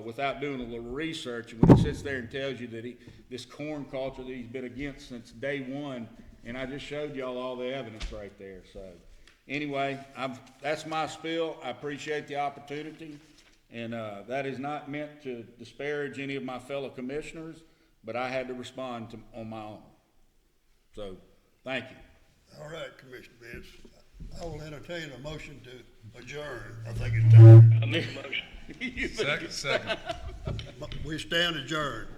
without doing a little research. And when he sits there and tells you that this corn culture that he's been against since day one, and I just showed y'all all the evidence right there. So anyway, that's my spiel. I appreciate the opportunity. And that is not meant to disparage any of my fellow commissioners, but I had to respond on my own. So, thank you. All right, Commissioner Vince. I will entertain a motion to adjourn. I think it's time. I'll make a motion. Second. We stand adjourned.